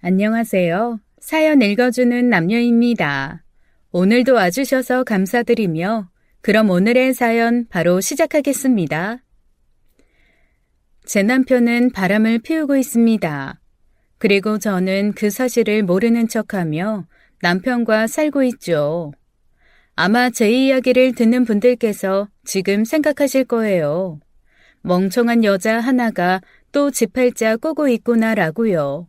안녕하세요. 사연 읽어주는 남녀입니다. 오늘도 와주셔서 감사드리며 그럼 오늘의 사연 바로 시작하겠습니다. 제 남편은 바람을 피우고 있습니다. 그리고 저는 그 사실을 모르는 척하며 남편과 살고 있죠. 아마 제 이야기를 듣는 분들께서 지금 생각하실 거예요. 멍청한 여자 하나가 또 지팔자 꼬고 있구나라고요.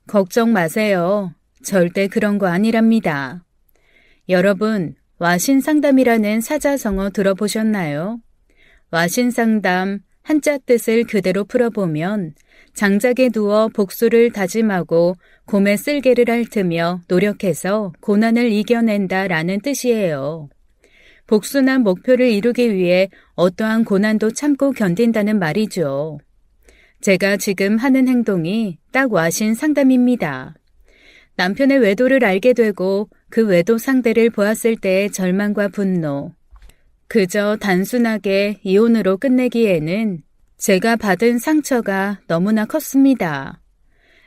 걱정 마세요. 절대 그런 거 아니랍니다. 여러분, 와신상담이라는 사자성어 들어보셨나요? 와신상담, 한자 뜻을 그대로 풀어보면 장작에 누워 복수를 다짐하고 곰의 쓸개를 핥으며 노력해서 고난을 이겨낸다라는 뜻이에요. 복수나 목표를 이루기 위해 어떠한 고난도 참고 견딘다는 말이죠. 제가 지금 하는 행동이 딱 와신 상담입니다. 남편의 외도를 알게 되고 그 외도 상대를 보았을 때의 절망과 분노. 그저 단순하게 이혼으로 끝내기에는 제가 받은 상처가 너무나 컸습니다.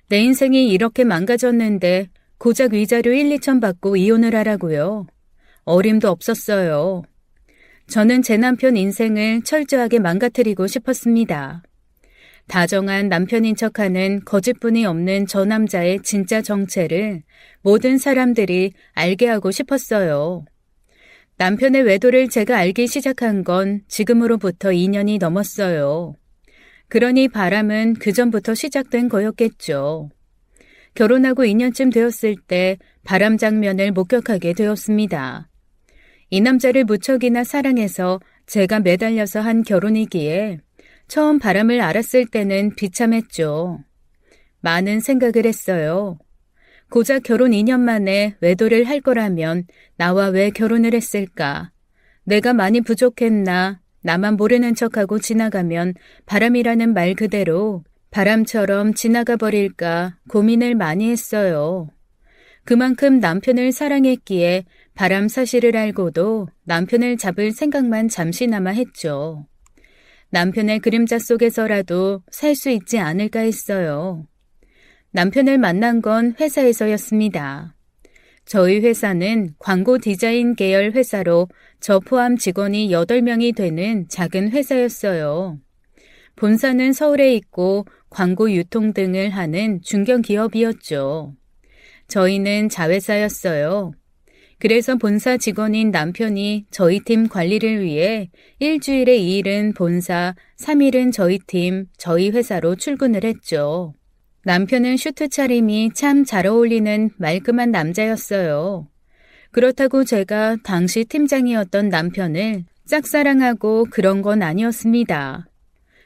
내 인생이 이렇게 망가졌는데 고작 위자료 1, 2천 받고 이혼을 하라고요. 어림도 없었어요. 저는 제 남편 인생을 철저하게 망가뜨리고 싶었습니다. 다정한 남편인 척하는 거짓뿐이 없는 저 남자의 진짜 정체를 모든 사람들이 알게 하고 싶었어요. 남편의 외도를 제가 알기 시작한 건 지금으로부터 2년이 넘었어요. 그러니 바람은 그전부터 시작된 거였겠죠. 결혼하고 2년쯤 되었을 때 바람 장면을 목격하게 되었습니다. 이 남자를 무척이나 사랑해서 제가 매달려서 한 결혼이기에 처음 바람을 알았을 때는 비참했죠. 많은 생각을 했어요. 고작 결혼 2년 만에 외도를 할 거라면 나와 왜 결혼을 했을까? 내가 많이 부족했나? 나만 모르는 척하고 지나가면 바람이라는 말 그대로 바람처럼 지나가 버릴까 고민을 많이 했어요. 그만큼 남편을 사랑했기에 바람 사실을 알고도 남편을 잡을 생각만 잠시나마 했죠. 남편의 그림자 속에서라도 살 수 있지 않을까 했어요. 남편을 만난 건 회사에서였습니다. 저희 회사는 광고 디자인 계열 회사로 저 포함 직원이 8명이 되는 작은 회사였어요. 본사는 서울에 있고 광고 유통 등을 하는 중견기업이었죠. 저희는 자회사였어요. 그래서 본사 직원인 남편이 저희 팀 관리를 위해 일주일에 2일은 본사, 3일은 저희 팀, 저희 회사로 출근을 했죠. 남편은 슈트 차림이 참 잘 어울리는 말끔한 남자였어요. 그렇다고 제가 당시 팀장이었던 남편을 짝사랑하고 그런 건 아니었습니다.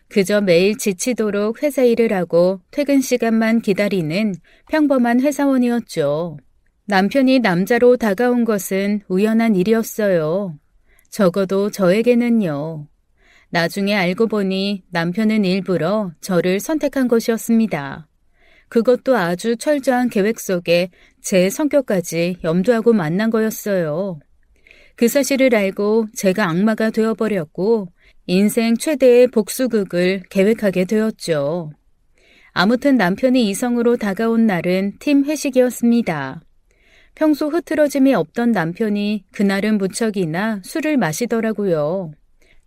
그저 매일 지치도록 회사 일을 하고 퇴근 시간만 기다리는 평범한 회사원이었죠. 남편이 남자로 다가온 것은 우연한 일이었어요. 적어도 저에게는요. 나중에 알고 보니 남편은 일부러 저를 선택한 것이었습니다. 그것도 아주 철저한 계획 속에 제 성격까지 염두하고 만난 거였어요. 그 사실을 알고 제가 악마가 되어버렸고 인생 최대의 복수극을 계획하게 되었죠. 아무튼 남편이 이성으로 다가온 날은 팀 회식이었습니다. 평소 흐트러짐이 없던 남편이 그날은 무척이나 술을 마시더라고요.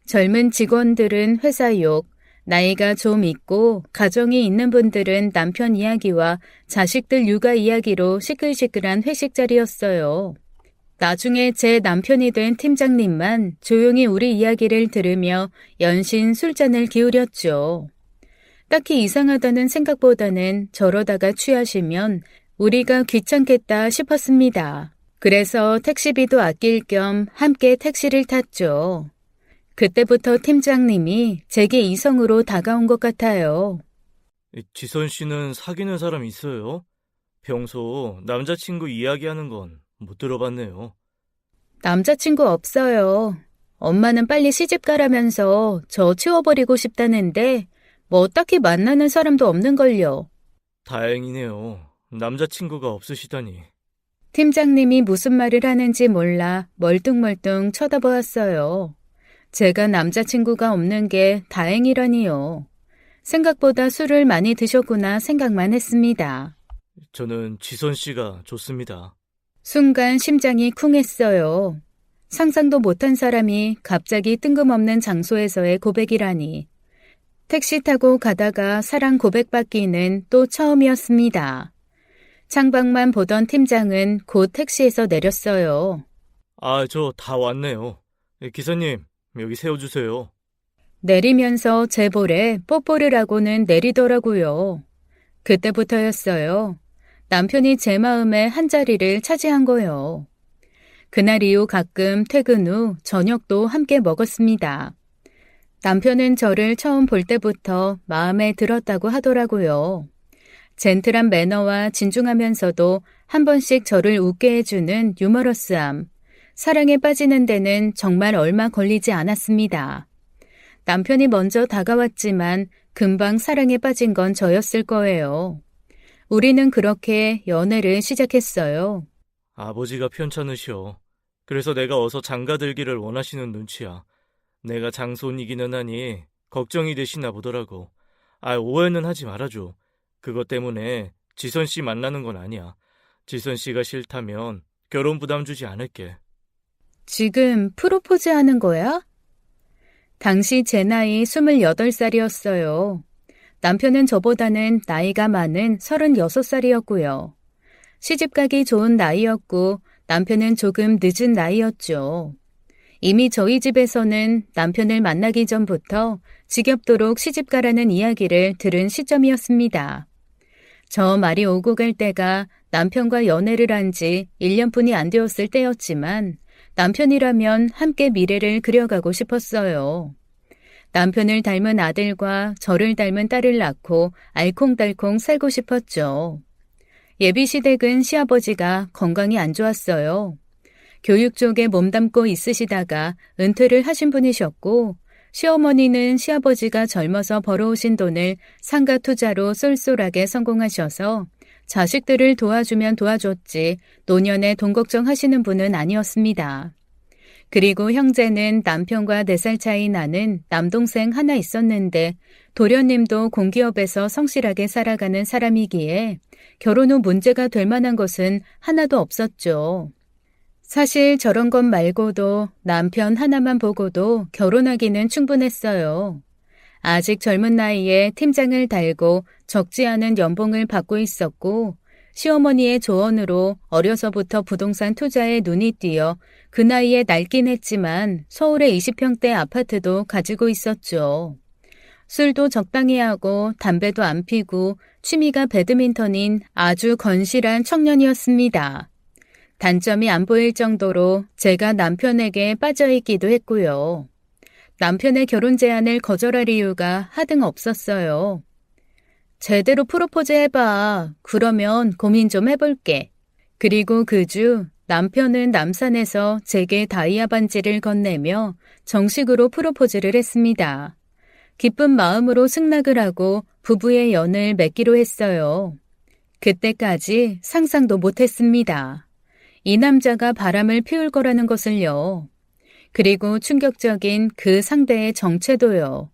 젊은 직원들은 회사 욕, 나이가 좀 있고 가정이 있는 분들은 남편 이야기와 자식들 육아 이야기로 시끌시끌한 회식 자리였어요. 나중에 제 남편이 된 팀장님만 조용히 우리 이야기를 들으며 연신 술잔을 기울였죠. 딱히 이상하다는 생각보다는 저러다가 취하시면 우리가 귀찮겠다 싶었습니다. 그래서 택시비도 아낄 겸 함께 택시를 탔죠. 그때부터 팀장님이 제게 이성으로 다가온 것 같아요. 지선 씨는 사귀는 사람 있어요? 평소 남자친구 이야기하는 건 못 들어봤네요. 남자친구 없어요. 엄마는 빨리 시집 가라면서 저 치워버리고 싶다는데 뭐 딱히 만나는 사람도 없는걸요. 다행이네요. 남자친구가 없으시다니. 팀장님이 무슨 말을 하는지 몰라 멀뚱멀뚱 쳐다보았어요. 제가 남자친구가 없는 게 다행이라니요. 생각보다 술을 많이 드셨구나 생각만 했습니다. 저는 지선 씨가 좋습니다. 순간 심장이 쿵했어요. 상상도 못한 사람이 갑자기 뜬금없는 장소에서의 고백이라니. 택시 타고 가다가 사랑 고백받기는 또 처음이었습니다. 창밖만 보던 팀장은 곧 택시에서 내렸어요. 저 다 왔네요. 기사님, 여기 세워주세요. 내리면서 제 볼에 뽀뽀를 하고는 내리더라고요. 그때부터였어요. 남편이 제 마음에 한 자리를 차지한 거요. 그날 이후 가끔 퇴근 후 저녁도 함께 먹었습니다. 남편은 저를 처음 볼 때부터 마음에 들었다고 하더라고요. 젠틀한 매너와 진중하면서도 한 번씩 저를 웃게 해주는 유머러스함. 사랑에 빠지는 데는 정말 얼마 걸리지 않았습니다. 남편이 먼저 다가왔지만 금방 사랑에 빠진 건 저였을 거예요. 우리는 그렇게 연애를 시작했어요. 아버지가 편찮으셔. 그래서 내가 어서 장가들기를 원하시는 눈치야. 내가 장손이기는 하니 걱정이 되시나 보더라고. 오해는 하지 말아줘. 그것 때문에 지선 씨 만나는 건 아니야. 지선 씨가 싫다면 결혼 부담 주지 않을게. 지금 프로포즈 하는 거야? 당시 제 나이 28살이었어요. 남편은 저보다는 나이가 많은 36살이었고요. 시집가기 좋은 나이였고 남편은 조금 늦은 나이였죠. 이미 저희 집에서는 남편을 만나기 전부터 지겹도록 시집가라는 이야기를 들은 시점이었습니다. 저 말이 오고 갈 때가 남편과 연애를 한 지 1년뿐이 안 되었을 때였지만 남편이라면 함께 미래를 그려가고 싶었어요. 남편을 닮은 아들과 저를 닮은 딸을 낳고 알콩달콩 살고 싶었죠. 예비시댁은 시아버지가 건강이 안 좋았어요. 교육 쪽에 몸담고 있으시다가 은퇴를 하신 분이셨고 시어머니는 시아버지가 젊어서 벌어오신 돈을 상가 투자로 쏠쏠하게 성공하셔서 자식들을 도와주면 도와줬지 노년에 돈 걱정하시는 분은 아니었습니다. 그리고 형제는 남편과 4살 차이 나는 남동생 하나 있었는데 도련님도 공기업에서 성실하게 살아가는 사람이기에 결혼 후 문제가 될 만한 것은 하나도 없었죠. 사실 저런 것 말고도 남편 하나만 보고도 결혼하기는 충분했어요. 아직 젊은 나이에 팀장을 달고 적지 않은 연봉을 받고 있었고 시어머니의 조언으로 어려서부터 부동산 투자에 눈이 띄어 그 나이에 낡긴 했지만 서울의 20평대 아파트도 가지고 있었죠. 술도 적당히 하고 담배도 안 피고 취미가 배드민턴인 아주 건실한 청년이었습니다. 단점이 안 보일 정도로 제가 남편에게 빠져있기도 했고요. 남편의 결혼 제안을 거절할 이유가 하등 없었어요. 제대로 프로포즈 해봐. 그러면 고민 좀 해볼게. 그리고 그 주 남편은 남산에서 제게 다이아 반지를 건네며 정식으로 프로포즈를 했습니다. 기쁜 마음으로 승낙을 하고 부부의 연을 맺기로 했어요. 그때까지 상상도 못했습니다. 이 남자가 바람을 피울 거라는 것을요. 그리고 충격적인 그 상대의 정체도요.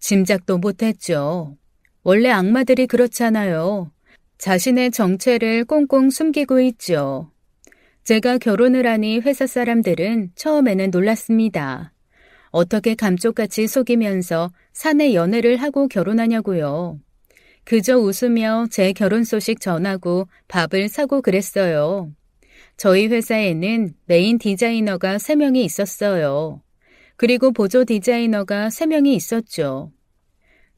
짐작도 못했죠. 원래 악마들이 그렇잖아요. 자신의 정체를 꽁꽁 숨기고 있죠. 제가 결혼을 하니 회사 사람들은 처음에는 놀랐습니다. 어떻게 감쪽같이 속이면서 사내 연애를 하고 결혼하냐고요. 그저 웃으며 제 결혼 소식 전하고 밥을 사고 그랬어요. 저희 회사에는 메인 디자이너가 3명이 있었어요. 그리고 보조 디자이너가 3명이 있었죠.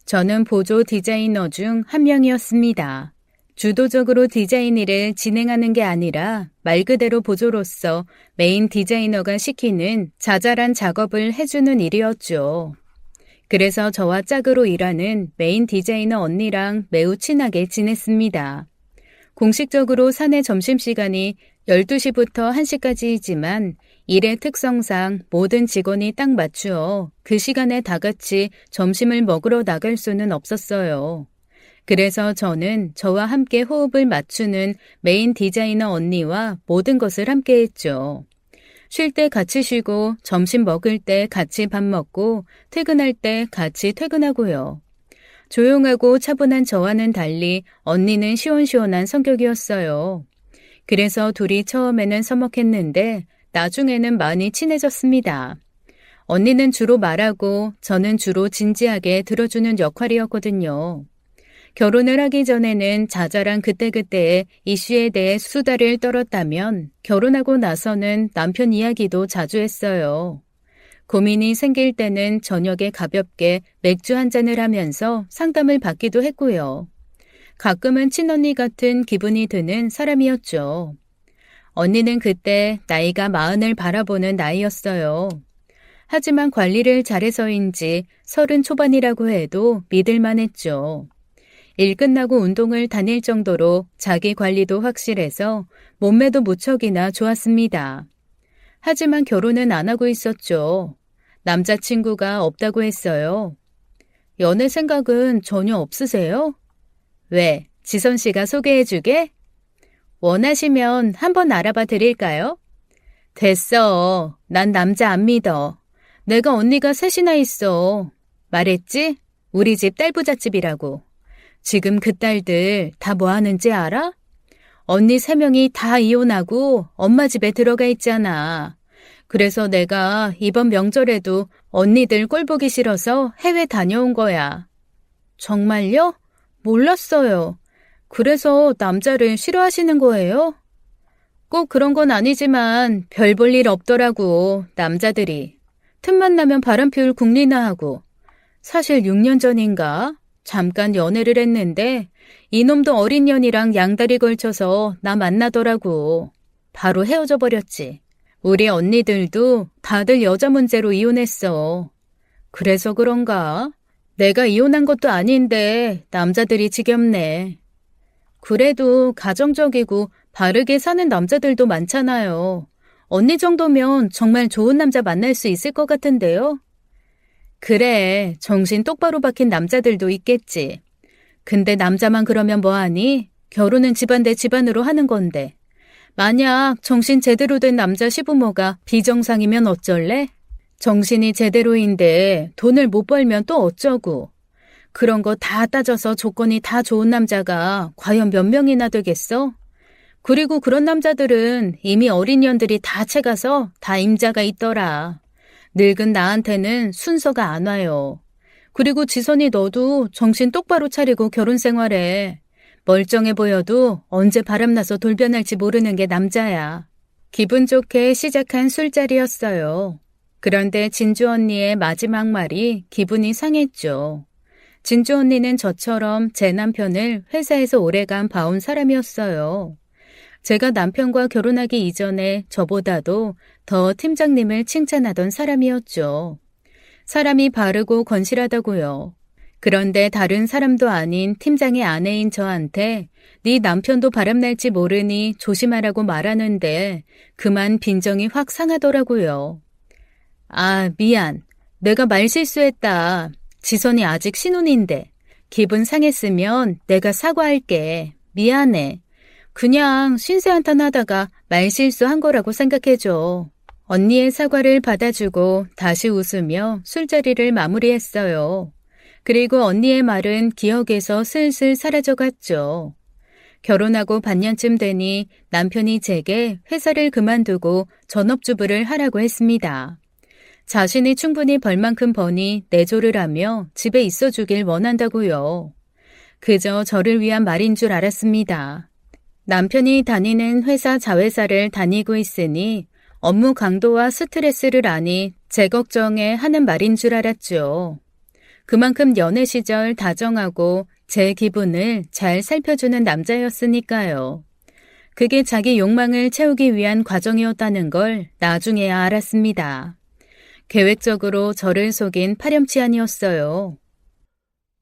저는 보조 디자이너 중 한 명이었습니다. 주도적으로 디자인 일을 진행하는 게 아니라 말 그대로 보조로서 메인 디자이너가 시키는 자잘한 작업을 해주는 일이었죠. 그래서 저와 짝으로 일하는 메인 디자이너 언니랑 매우 친하게 지냈습니다. 공식적으로 사내 점심시간이 12시부터 1시까지이지만 일의 특성상 모든 직원이 딱 맞추어 그 시간에 다 같이 점심을 먹으러 나갈 수는 없었어요. 그래서 저는 저와 함께 호흡을 맞추는 메인 디자이너 언니와 모든 것을 함께 했죠. 쉴 때 같이 쉬고 점심 먹을 때 같이 밥 먹고 퇴근할 때 같이 퇴근하고요. 조용하고 차분한 저와는 달리 언니는 시원시원한 성격이었어요. 그래서 둘이 처음에는 서먹했는데 나중에는 많이 친해졌습니다. 언니는 주로 말하고 저는 주로 진지하게 들어주는 역할이었거든요. 결혼을 하기 전에는 자잘한 그때그때의 이슈에 대해 수다를 떨었다면 결혼하고 나서는 남편 이야기도 자주 했어요. 고민이 생길 때는 저녁에 가볍게 맥주 한 잔을 하면서 상담을 받기도 했고요. 가끔은 친언니 같은 기분이 드는 사람이었죠. 언니는 그때 나이가 40을 바라보는 나이였어요. 하지만 관리를 잘해서인지 30 초반이라고 해도 믿을만 했죠. 일 끝나고 운동을 다닐 정도로 자기 관리도 확실해서 몸매도 무척이나 좋았습니다. 하지만 결혼은 안 하고 있었죠. 남자친구가 없다고 했어요. 연애 생각은 전혀 없으세요? 왜? 지선 씨가 소개해주게? 원하시면 한번 알아봐 드릴까요? 됐어. 난 남자 안 믿어. 내가 언니가 셋이나 있어. 말했지? 우리 집 딸부잣집이라고. 지금 그 딸들 다 뭐 하는지 알아? 언니 3명이 다 이혼하고 엄마 집에 들어가 있잖아. 그래서 내가 이번 명절에도 언니들 꼴 보기 싫어서 해외 다녀온 거야. 정말요? 몰랐어요. 그래서 남자를 싫어하시는 거예요? 꼭 그런 건 아니지만 별 볼 일 없더라고, 남자들이. 틈만 나면 바람 피울 궁리나 하고. 사실 6년 전인가? 잠깐 연애를 했는데 이놈도 어린 년이랑 양다리 걸쳐서 나 만나더라고. 바로 헤어져 버렸지. 우리 언니들도 다들 여자 문제로 이혼했어. 그래서 그런가? 내가 이혼한 것도 아닌데 남자들이 지겹네. 그래도 가정적이고 바르게 사는 남자들도 많잖아요. 언니 정도면 정말 좋은 남자 만날 수 있을 것 같은데요? 그래, 정신 똑바로 박힌 남자들도 있겠지. 근데 남자만 그러면 뭐하니? 결혼은 집안 대 집안으로 하는 건데. 만약 정신 제대로 된 남자 시부모가 비정상이면 어쩔래? 정신이 제대로인데 돈을 못 벌면 또 어쩌고. 그런 거 다 따져서 조건이 다 좋은 남자가 과연 몇 명이나 되겠어? 그리고 그런 남자들은 이미 어린 년들이 다 채가서 다 임자가 있더라. 늙은 나한테는 순서가 안 와요. 그리고 지선이 너도 정신 똑바로 차리고 결혼 생활해. 멀쩡해 보여도 언제 바람나서 돌변할지 모르는 게 남자야. 기분 좋게 시작한 술자리였어요. 그런데 진주 언니의 마지막 말이 기분이 상했죠. 진주 언니는 저처럼 제 남편을 회사에서 오래간 봐온 사람이었어요. 제가 남편과 결혼하기 이전에 저보다도 더 팀장님을 칭찬하던 사람이었죠. 사람이 바르고 건실하다고요. 그런데 다른 사람도 아닌 팀장의 아내인 저한테 네 남편도 바람날지 모르니 조심하라고 말하는데 그만 빈정이 확 상하더라고요. 아, 미안. 내가 말실수했다. 지선이 아직 신혼인데. 기분 상했으면 내가 사과할게. 미안해. 그냥 신세한탄하다가 말실수한 거라고 생각해줘. 언니의 사과를 받아주고 다시 웃으며 술자리를 마무리했어요. 그리고 언니의 말은 기억에서 슬슬 사라져갔죠. 결혼하고 반년쯤 되니 남편이 제게 회사를 그만두고 전업주부를 하라고 했습니다. 자신이 충분히 벌 만큼 버니 내조를 하며 집에 있어주길 원한다고요. 그저 저를 위한 말인 줄 알았습니다. 남편이 다니는 회사 자회사를 다니고 있으니 업무 강도와 스트레스를 아니 제 걱정에 하는 말인 줄 알았죠. 그만큼 연애 시절 다정하고 제 기분을 잘 살펴주는 남자였으니까요. 그게 자기 욕망을 채우기 위한 과정이었다는 걸 나중에야 알았습니다. 계획적으로 저를 속인 파렴치한이었어요.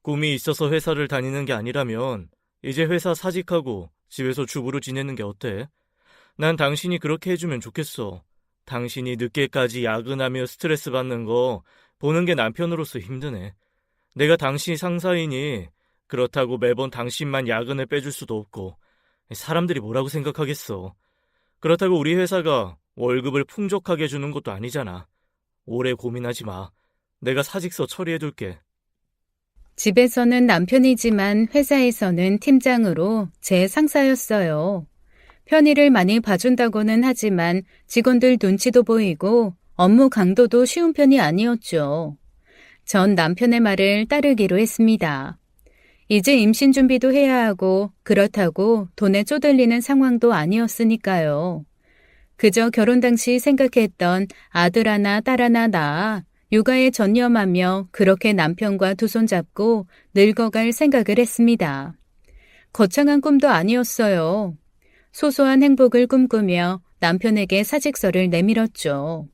꿈이 있어서 회사를 다니는 게 아니라면 이제 회사 사직하고 집에서 주부로 지내는 게 어때? 난 당신이 그렇게 해주면 좋겠어. 당신이 늦게까지 야근하며 스트레스 받는 거 보는 게 남편으로서 힘드네. 내가 당신 상사이니 그렇다고 매번 당신만 야근을 빼줄 수도 없고 사람들이 뭐라고 생각하겠어. 그렇다고 우리 회사가 월급을 풍족하게 주는 것도 아니잖아. 오래 고민하지 마. 내가 사직서 처리해둘게. 집에서는 남편이지만 회사에서는 팀장으로 제 상사였어요. 편의를 많이 봐준다고는 하지만 직원들 눈치도 보이고 업무 강도도 쉬운 편이 아니었죠. 전 남편의 말을 따르기로 했습니다. 이제 임신 준비도 해야 하고 그렇다고 돈에 쪼들리는 상황도 아니었으니까요. 그저 결혼 당시 생각했던 아들 하나 딸 하나 낳아 육아에 전념하며 그렇게 남편과 두 손 잡고 늙어갈 생각을 했습니다. 거창한 꿈도 아니었어요. 소소한 행복을 꿈꾸며 남편에게 사직서를 내밀었죠.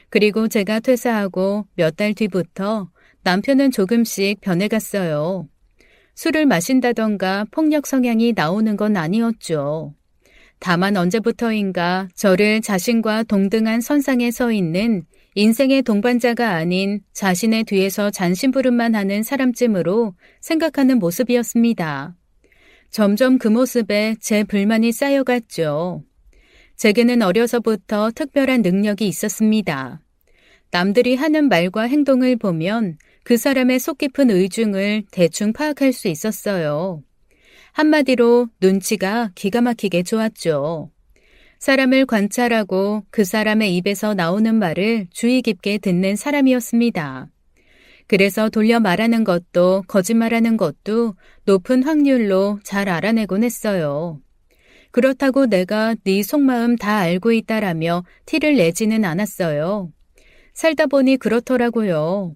그리고 제가 퇴사하고 몇 달 뒤부터 남편은 조금씩 변해갔어요. 술을 마신다던가 폭력 성향이 나오는 건 아니었죠. 다만 언제부터인가 저를 자신과 동등한 선상에 서 있는 인생의 동반자가 아닌 자신의 뒤에서 잔심부름만 하는 사람쯤으로 생각하는 모습이었습니다. 점점 그 모습에 제 불만이 쌓여갔죠. 제게는 어려서부터 특별한 능력이 있었습니다. 남들이 하는 말과 행동을 보면 그 사람의 속 깊은 의중을 대충 파악할 수 있었어요. 한마디로 눈치가 기가 막히게 좋았죠. 사람을 관찰하고 그 사람의 입에서 나오는 말을 주의 깊게 듣는 사람이었습니다. 그래서 돌려 말하는 것도 거짓말하는 것도 높은 확률로 잘 알아내곤 했어요. 그렇다고 내가 네 속마음 다 알고 있다라며 티를 내지는 않았어요. 살다 보니 그렇더라고요.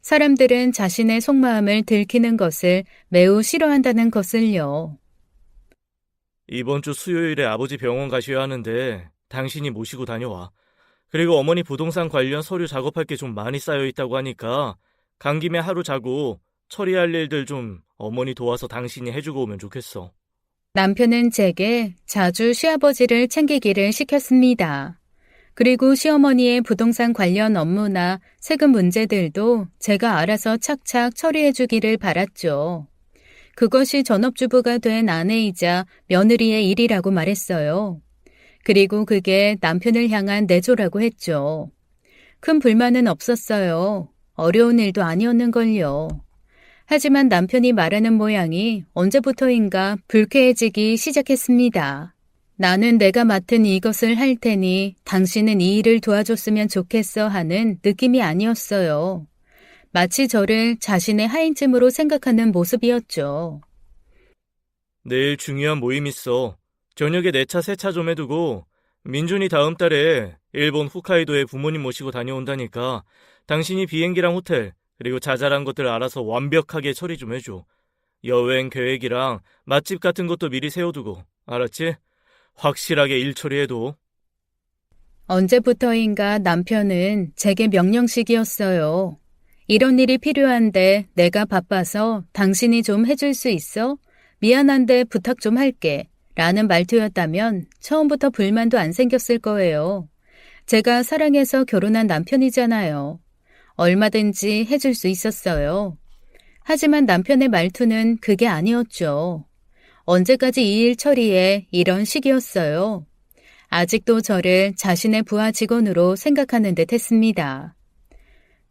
사람들은 자신의 속마음을 들키는 것을 매우 싫어한다는 것을요. 이번 주 수요일에 아버지 병원 가셔야 하는데 당신이 모시고 다녀와. 그리고 어머니 부동산 관련 서류 작업할 게 좀 많이 쌓여 있다고 하니까 간 김에 하루 자고 처리할 일들 좀 어머니 도와서 당신이 해주고 오면 좋겠어. 남편은 제게 자주 시아버지를 챙기기를 시켰습니다. 그리고 시어머니의 부동산 관련 업무나 세금 문제들도 제가 알아서 착착 처리해 주기를 바랐죠. 그것이 전업주부가 된 아내이자 며느리의 일이라고 말했어요. 그리고 그게 남편을 향한 내조라고 했죠. 큰 불만은 없었어요. 어려운 일도 아니었는걸요. 하지만 남편이 말하는 모양이 언제부터인가 불쾌해지기 시작했습니다. 나는 내가 맡은 이것을 할 테니 당신은 이 일을 도와줬으면 좋겠어 하는 느낌이 아니었어요. 마치 저를 자신의 하인쯤으로 생각하는 모습이었죠. 내일 중요한 모임 있어. 저녁에 내 차 세차 좀 해두고 민준이 다음 달에 일본 홋카이도에 부모님 모시고 다녀온다니까 당신이 비행기랑 호텔 그리고 자잘한 것들 알아서 완벽하게 처리 좀 해줘. 여행 계획이랑 맛집 같은 것도 미리 세워두고 알았지? 확실하게 일 처리해도. 언제부터인가 남편은 제게 명령식이었어요. 이런 일이 필요한데 내가 바빠서 당신이 좀 해줄 수 있어? 미안한데 부탁 좀 할게. 라는 말투였다면 처음부터 불만도 안 생겼을 거예요. 제가 사랑해서 결혼한 남편이잖아요. 얼마든지 해줄 수 있었어요. 하지만 남편의 말투는 그게 아니었죠. 언제까지 이 일 처리에 이런 식이었어요. 아직도 저를 자신의 부하 직원으로 생각하는 듯 했습니다.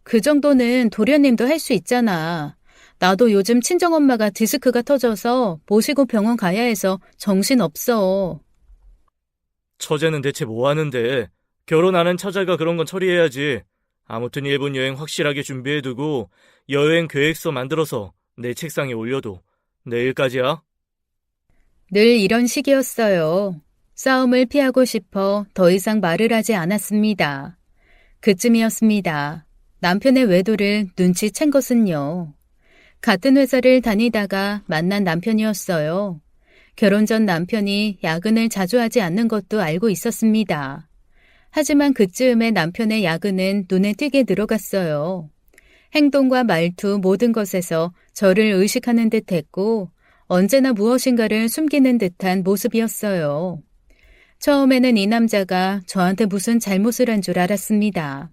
그 정도는 도련님도 할 수 있잖아. 나도 요즘 친정엄마가 디스크가 터져서 모시고 병원 가야 해서 정신없어. 처제는 대체 뭐 하는데? 결혼 안 한 처제가 그런 건 처리해야지. 아무튼 일본 여행 확실하게 준비해두고 여행 계획서 만들어서 내 책상에 올려둬. 내일까지야. 늘 이런 식이었어요. 싸움을 피하고 싶어 더 이상 말을 하지 않았습니다. 그쯤이었습니다. 남편의 외도를 눈치챈 것은요. 같은 회사를 다니다가 만난 남편이었어요. 결혼 전 남편이 야근을 자주 하지 않는 것도 알고 있었습니다. 하지만 그쯤에 남편의 야근은 눈에 띄게 들어갔어요. 행동과 말투 모든 것에서 저를 의식하는 듯 했고 언제나 무엇인가를 숨기는 듯한 모습이었어요. 처음에는 이 남자가 저한테 무슨 잘못을 한 줄 알았습니다.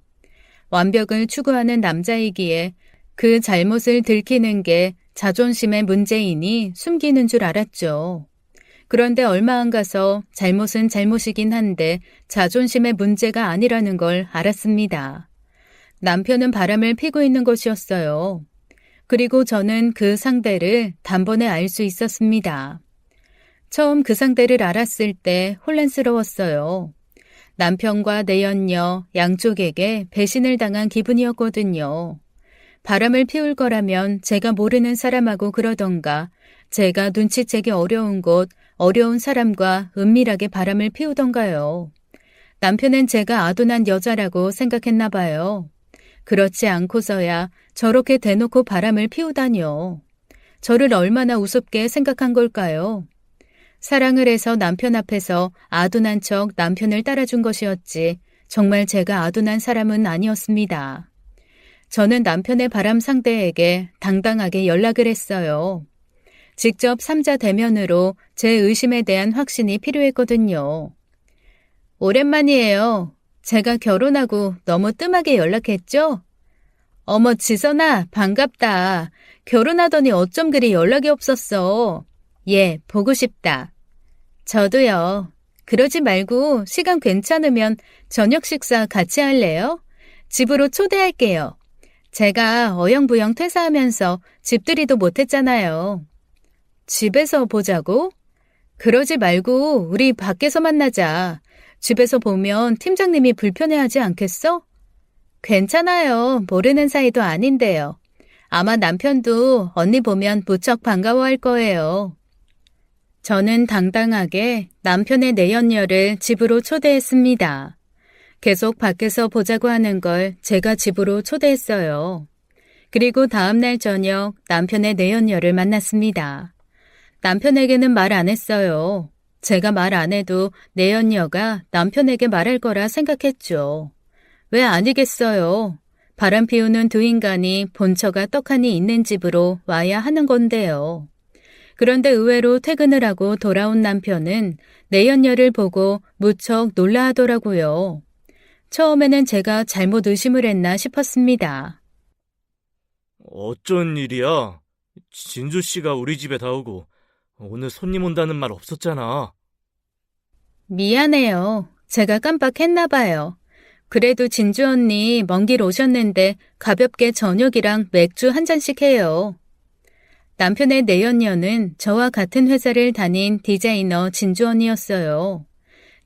완벽을 추구하는 남자이기에 그 잘못을 들키는 게 자존심의 문제이니 숨기는 줄 알았죠. 그런데 얼마 안 가서 잘못은 잘못이긴 한데 자존심의 문제가 아니라는 걸 알았습니다. 남편은 바람을 피고 있는 것이었어요. 그리고 저는 그 상대를 단번에 알 수 있었습니다. 처음 그 상대를 알았을 때 혼란스러웠어요. 남편과 내연녀 양쪽에게 배신을 당한 기분이었거든요. 바람을 피울 거라면 제가 모르는 사람하고 그러던가 제가 눈치채기 어려운 곳, 어려운 사람과 은밀하게 바람을 피우던가요. 남편은 제가 아둔한 여자라고 생각했나 봐요. 그렇지 않고서야 저렇게 대놓고 바람을 피우다니요. 저를 얼마나 우습게 생각한 걸까요? 사랑을 해서 남편 앞에서 아둔한 척 남편을 따라준 것이었지 정말 제가 아둔한 사람은 아니었습니다. 저는 남편의 바람 상대에게 당당하게 연락을 했어요. 직접 3자 대면으로 제 의심에 대한 확신이 필요했거든요. 오랜만이에요. 제가 결혼하고 너무 뜸하게 연락했죠? 어머, 지선아, 반갑다. 결혼하더니 어쩜 그리 연락이 없었어. 예, 보고 싶다. 저도요. 그러지 말고 시간 괜찮으면 저녁 식사 같이 할래요? 집으로 초대할게요. 제가 어영부영 퇴사하면서 집들이도 못했잖아요. 집에서 보자고? 그러지 말고 우리 밖에서 만나자. 집에서 보면 팀장님이 불편해하지 않겠어? 괜찮아요. 모르는 사이도 아닌데요. 아마 남편도 언니 보면 무척 반가워할 거예요. 저는 당당하게 남편의 내연녀를 집으로 초대했습니다. 계속 밖에서 보자고 하는 걸 제가 집으로 초대했어요. 그리고 다음날 저녁 남편의 내연녀를 만났습니다. 남편에게는 말 안 했어요. 제가 말 안 해도 내연녀가 남편에게 말할 거라 생각했죠. 왜 아니겠어요? 바람 피우는 두 인간이 본처가 떡하니 있는 집으로 와야 하는 건데요. 그런데 의외로 퇴근을 하고 돌아온 남편은 내연녀를 보고 무척 놀라하더라고요. 처음에는 제가 잘못 의심을 했나 싶었습니다. 어쩐 일이야? 진주 씨가 우리 집에 다 오고 오늘 손님 온다는 말 없었잖아. 미안해요. 제가 깜빡했나 봐요. 그래도 진주 언니 먼 길 오셨는데 가볍게 저녁이랑 맥주 한 잔씩 해요. 남편의 내연녀는 저와 같은 회사를 다닌 디자이너 진주 언니였어요.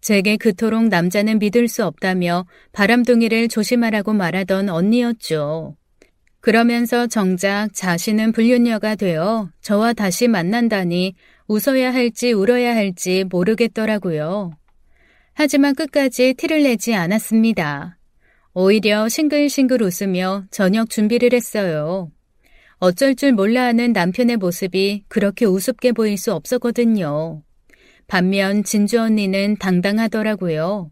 제게 그토록 남자는 믿을 수 없다며 바람둥이를 조심하라고 말하던 언니였죠. 그러면서 정작 자신은 불륜녀가 되어 저와 다시 만난다니 웃어야 할지 울어야 할지 모르겠더라고요. 하지만 끝까지 티를 내지 않았습니다. 오히려 싱글싱글 웃으며 저녁 준비를 했어요. 어쩔 줄 몰라 하는 남편의 모습이 그렇게 우습게 보일 수 없었거든요. 반면 진주 언니는 당당하더라고요.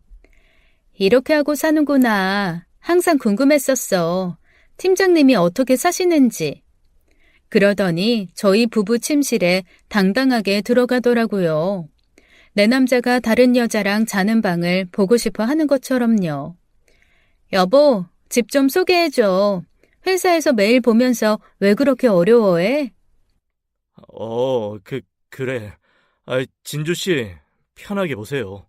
이렇게 하고 사는구나. 항상 궁금했었어. 팀장님이 어떻게 사시는지. 그러더니 저희 부부 침실에 당당하게 들어가더라고요. 내 남자가 다른 여자랑 자는 방을 보고 싶어 하는 것처럼요. 여보, 집 좀 소개해줘. 회사에서 매일 보면서 왜 그렇게 어려워해? 그래. 진주 씨, 편하게 보세요.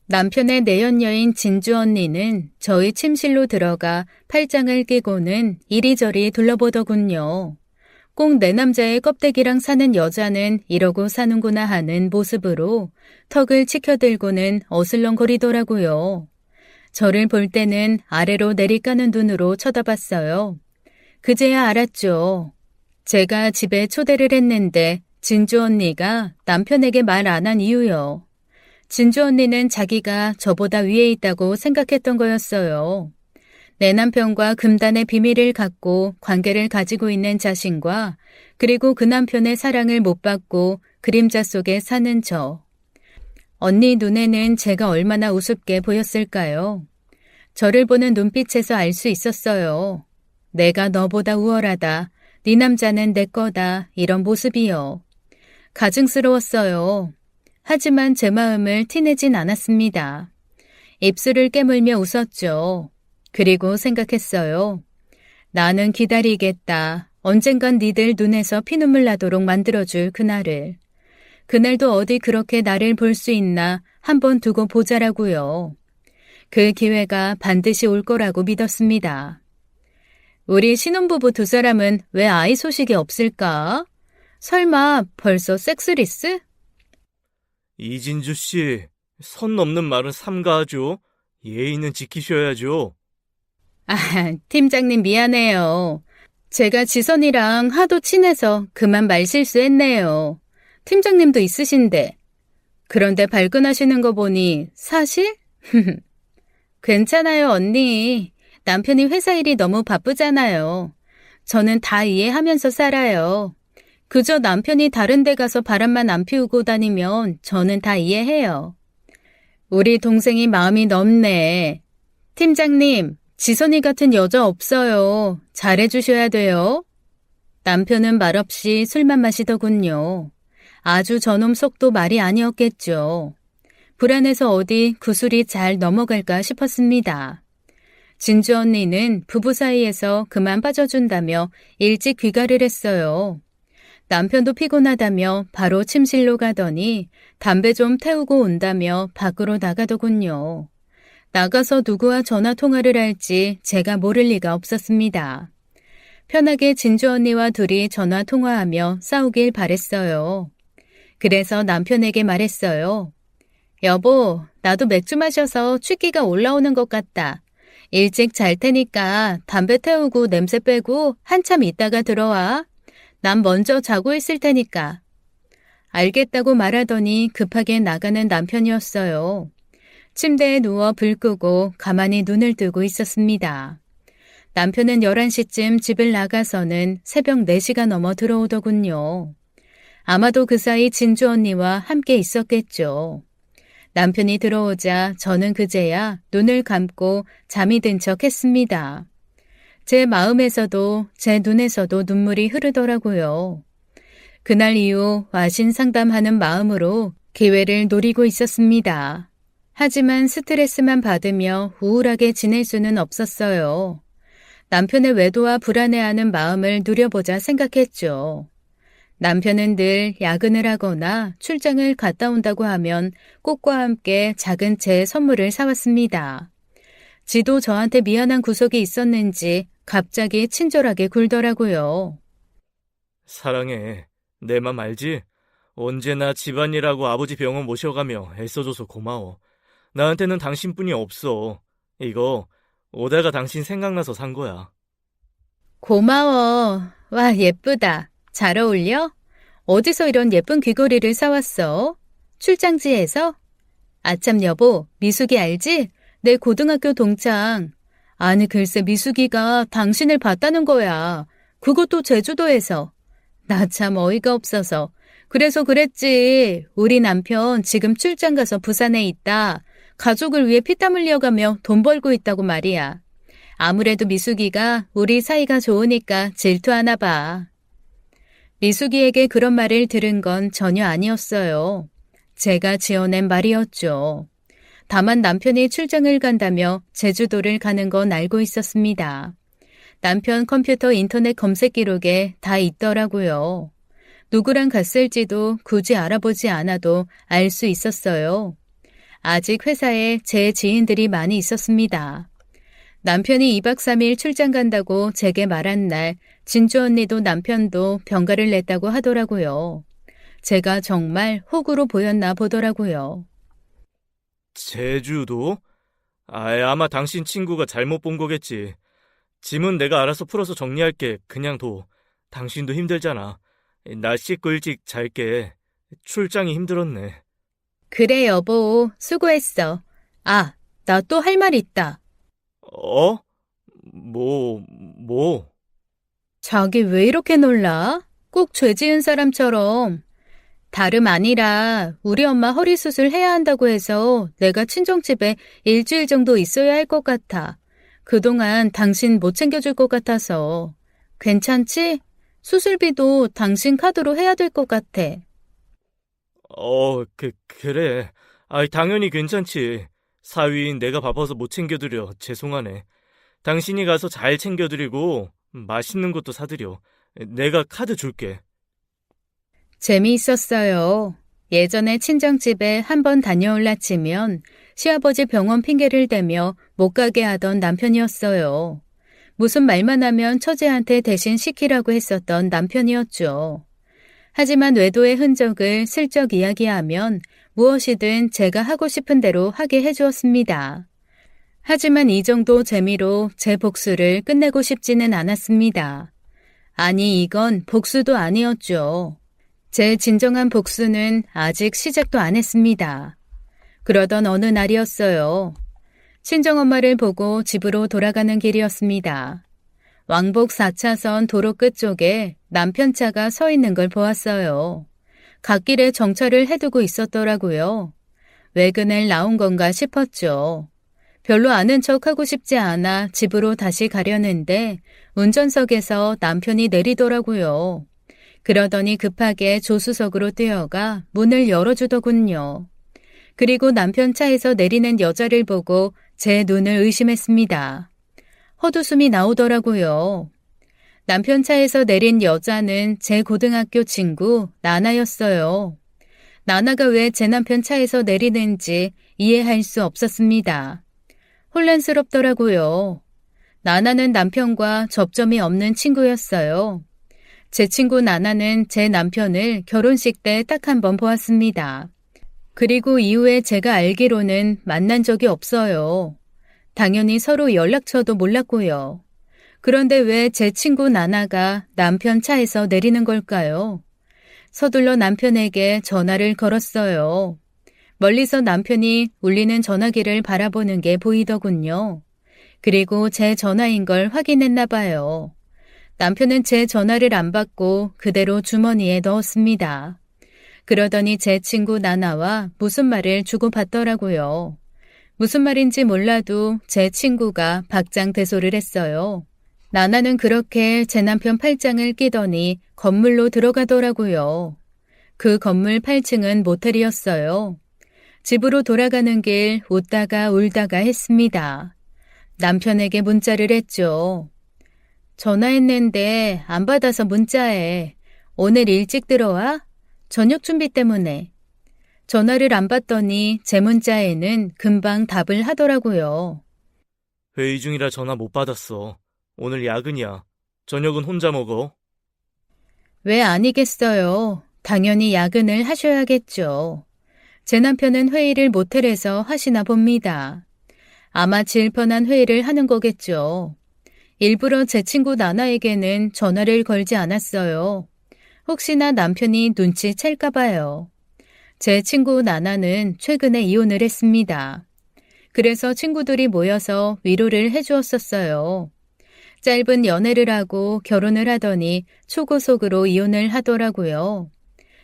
남편의 내연녀인 진주 언니는 저희 침실로 들어가 팔짱을 끼고는 이리저리 둘러보더군요. 꼭 내 남자의 껍데기랑 사는 여자는 이러고 사는구나 하는 모습으로 턱을 치켜들고는 어슬렁거리더라고요. 저를 볼 때는 아래로 내리까는 눈으로 쳐다봤어요. 그제야 알았죠. 제가 집에 초대를 했는데 진주 언니가 남편에게 말 안 한 이유요. 진주 언니는 자기가 저보다 위에 있다고 생각했던 거였어요. 내 남편과 금단의 비밀을 갖고 관계를 가지고 있는 자신과 그리고 그 남편의 사랑을 못 받고 그림자 속에 사는 저. 언니 눈에는 제가 얼마나 우습게 보였을까요? 저를 보는 눈빛에서 알 수 있었어요. 내가 너보다 우월하다. 네 남자는 내 거다. 이런 모습이요. 가증스러웠어요. 하지만 제 마음을 티내진 않았습니다. 입술을 깨물며 웃었죠. 그리고 생각했어요. 나는 기다리겠다. 언젠간 니들 눈에서 피눈물 나도록 만들어줄 그날을. 그날도 어디 그렇게 나를 볼 수 있나 한번 두고 보자라고요. 그 기회가 반드시 올 거라고 믿었습니다. 우리 신혼부부 두 사람은 왜 아이 소식이 없을까? 설마 벌써 섹스리스? 이진주 씨, 선 넘는 말은 삼가하죠. 예의는 지키셔야죠. 아, 팀장님 미안해요. 제가 지선이랑 하도 친해서 그만 말실수했네요. 팀장님도 있으신데. 그런데 발끈하시는 거 보니 사실? 괜찮아요, 언니. 남편이 회사 일이 너무 바쁘잖아요. 저는 다 이해하면서 살아요. 그저 남편이 다른 데 가서 바람만 안 피우고 다니면 저는 다 이해해요. 우리 동생이 마음이 넓네. 팀장님, 지선이 같은 여자 없어요. 잘해주셔야 돼요. 남편은 말없이 술만 마시더군요. 아주 저놈 속도 말이 아니었겠죠. 불안해서 어디 구슬이 잘 넘어갈까 싶었습니다. 진주 언니는 부부 사이에서 그만 빠져준다며 일찍 귀가를 했어요. 남편도 피곤하다며 바로 침실로 가더니 담배 좀 태우고 온다며 밖으로 나가더군요. 나가서 누구와 전화 통화를 할지 제가 모를 리가 없었습니다. 편하게 진주 언니와 둘이 전화 통화하며 싸우길 바랬어요. 그래서 남편에게 말했어요. 여보, 나도 맥주 마셔서 취기가 올라오는 것 같다. 일찍 잘 테니까 담배 태우고 냄새 빼고 한참 있다가 들어와. 난 먼저 자고 있을 테니까. 알겠다고 말하더니 급하게 나가는 남편이었어요. 침대에 누워 불 끄고 가만히 눈을 뜨고 있었습니다. 남편은 11시쯤 집을 나가서는 새벽 4시가 넘어 들어오더군요. 아마도 그 사이 진주 언니와 함께 있었겠죠. 남편이 들어오자 저는 그제야 눈을 감고 잠이 든 척 했습니다. 제 마음에서도 제 눈에서도 눈물이 흐르더라고요. 그날 이후 와신 상담하는 마음으로 기회를 노리고 있었습니다. 하지만 스트레스만 받으며 우울하게 지낼 수는 없었어요. 남편의 외도와 불안해하는 마음을 누려보자 생각했죠. 남편은 늘 야근을 하거나 출장을 갔다 온다고 하면 꽃과 함께 작은 제 선물을 사왔습니다. 지도 저한테 미안한 구석이 있었는지 갑자기 친절하게 굴더라고요. 사랑해. 내 맘 알지? 언제나 집안일하고 아버지 병원 모셔가며 애써줘서 고마워. 나한테는 당신뿐이 없어. 이거 오다가 당신 생각나서 산 거야. 고마워. 와, 예쁘다. 잘 어울려? 어디서 이런 예쁜 귀걸이를 사왔어? 출장지에서? 아참 여보, 미숙이 알지? 내 고등학교 동창. 아니 글쎄 미숙이가 당신을 봤다는 거야. 그것도 제주도에서. 나 참 어이가 없어서. 그래서 그랬지. 우리 남편 지금 출장 가서 부산에 있다. 가족을 위해 피땀 흘려가며 돈 벌고 있다고 말이야. 아무래도 미숙이가 우리 사이가 좋으니까 질투하나 봐. 미숙이에게 그런 말을 들은 건 전혀 아니었어요. 제가 지어낸 말이었죠. 다만 남편이 출장을 간다며 제주도를 가는 건 알고 있었습니다. 남편 컴퓨터 인터넷 검색 기록에 다 있더라고요. 누구랑 갔을지도 굳이 알아보지 않아도 알 수 있었어요. 아직 회사에 제 지인들이 많이 있었습니다. 남편이 2박 3일 출장 간다고 제게 말한 날 진주 언니도 남편도 병가를 냈다고 하더라고요. 제가 정말 호구로 보였나 보더라고요. 제주도? 아마 당신 친구가 잘못 본 거겠지. 짐은 내가 알아서 풀어서 정리할게. 그냥 둬. 당신도 힘들잖아. 나 씻고 일찍 잘게. 출장이 힘들었네. 그래 여보, 수고했어. 아, 나 또 할 말 있다. 어? 뭐? 자기 왜 이렇게 놀라? 꼭 죄 지은 사람처럼. 다름 아니라 우리 엄마 허리 수술 해야 한다고 해서 내가 친정집에 일주일 정도 있어야 할 것 같아. 그동안 당신 못 챙겨줄 것 같아서. 괜찮지? 수술비도 당신 카드로 해야 될 것 같아. 그래. 당연히 괜찮지. 사위인 내가 바빠서 못 챙겨드려. 죄송하네. 당신이 가서 잘 챙겨드리고 맛있는 것도 사드려. 내가 카드 줄게. 재미있었어요. 예전에 친정집에 한번 다녀올라 치면 시아버지 병원 핑계를 대며 못 가게 하던 남편이었어요. 무슨 말만 하면 처제한테 대신 시키라고 했었던 남편이었죠. 하지만 외도의 흔적을 슬쩍 이야기하면 무엇이든 제가 하고 싶은 대로 하게 해주었습니다. 하지만 이 정도 재미로 제 복수를 끝내고 싶지는 않았습니다. 아니, 이건 복수도 아니었죠. 제 진정한 복수는 아직 시작도 안 했습니다. 그러던 어느 날이었어요. 친정엄마를 보고 집으로 돌아가는 길이었습니다. 왕복 4차선 도로 끝쪽에 남편 차가 서 있는 걸 보았어요. 갓길에 정차를 해두고 있었더라고요. 외근을 나온 건가 싶었죠. 별로 아는 척하고 싶지 않아 집으로 다시 가려는데 운전석에서 남편이 내리더라고요. 그러더니 급하게 조수석으로 뛰어가 문을 열어주더군요. 그리고 남편 차에서 내리는 여자를 보고 제 눈을 의심했습니다. 헛웃음이 나오더라고요. 남편 차에서 내린 여자는 제 고등학교 친구 나나였어요. 나나가 왜 제 남편 차에서 내리는지 이해할 수 없었습니다. 혼란스럽더라고요. 나나는 남편과 접점이 없는 친구였어요. 제 친구 나나는 제 남편을 결혼식 때 딱 한 번 보았습니다. 그리고 이후에 제가 알기로는 만난 적이 없어요. 당연히 서로 연락처도 몰랐고요. 그런데 왜 제 친구 나나가 남편 차에서 내리는 걸까요? 서둘러 남편에게 전화를 걸었어요. 멀리서 남편이 울리는 전화기를 바라보는 게 보이더군요. 그리고 제 전화인 걸 확인했나 봐요. 남편은 제 전화를 안 받고 그대로 주머니에 넣었습니다. 그러더니 제 친구 나나와 무슨 말을 주고받더라고요. 무슨 말인지 몰라도 제 친구가 박장대소를 했어요. 나나는 그렇게 제 남편 팔짱을 끼더니 건물로 들어가더라고요. 그 건물 8층은 모텔이었어요. 집으로 돌아가는 길 웃다가 울다가 했습니다. 남편에게 문자를 했죠. 전화했는데 안 받아서 문자해. 오늘 일찍 들어와? 저녁 준비 때문에. 전화를 안 받더니 제 문자에는 금방 답을 하더라고요. 회의 중이라 전화 못 받았어. 오늘 야근이야. 저녁은 혼자 먹어. 왜 아니겠어요. 당연히 야근을 하셔야겠죠. 제 남편은 회의를 모텔에서 하시나 봅니다. 아마 질펀한 회의를 하는 거겠죠. 일부러 제 친구 나나에게는 전화를 걸지 않았어요. 혹시나 남편이 눈치챌까 봐요. 제 친구 나나는 최근에 이혼을 했습니다. 그래서 친구들이 모여서 위로를 해주었었어요. 짧은 연애를 하고 결혼을 하더니 초고속으로 이혼을 하더라고요.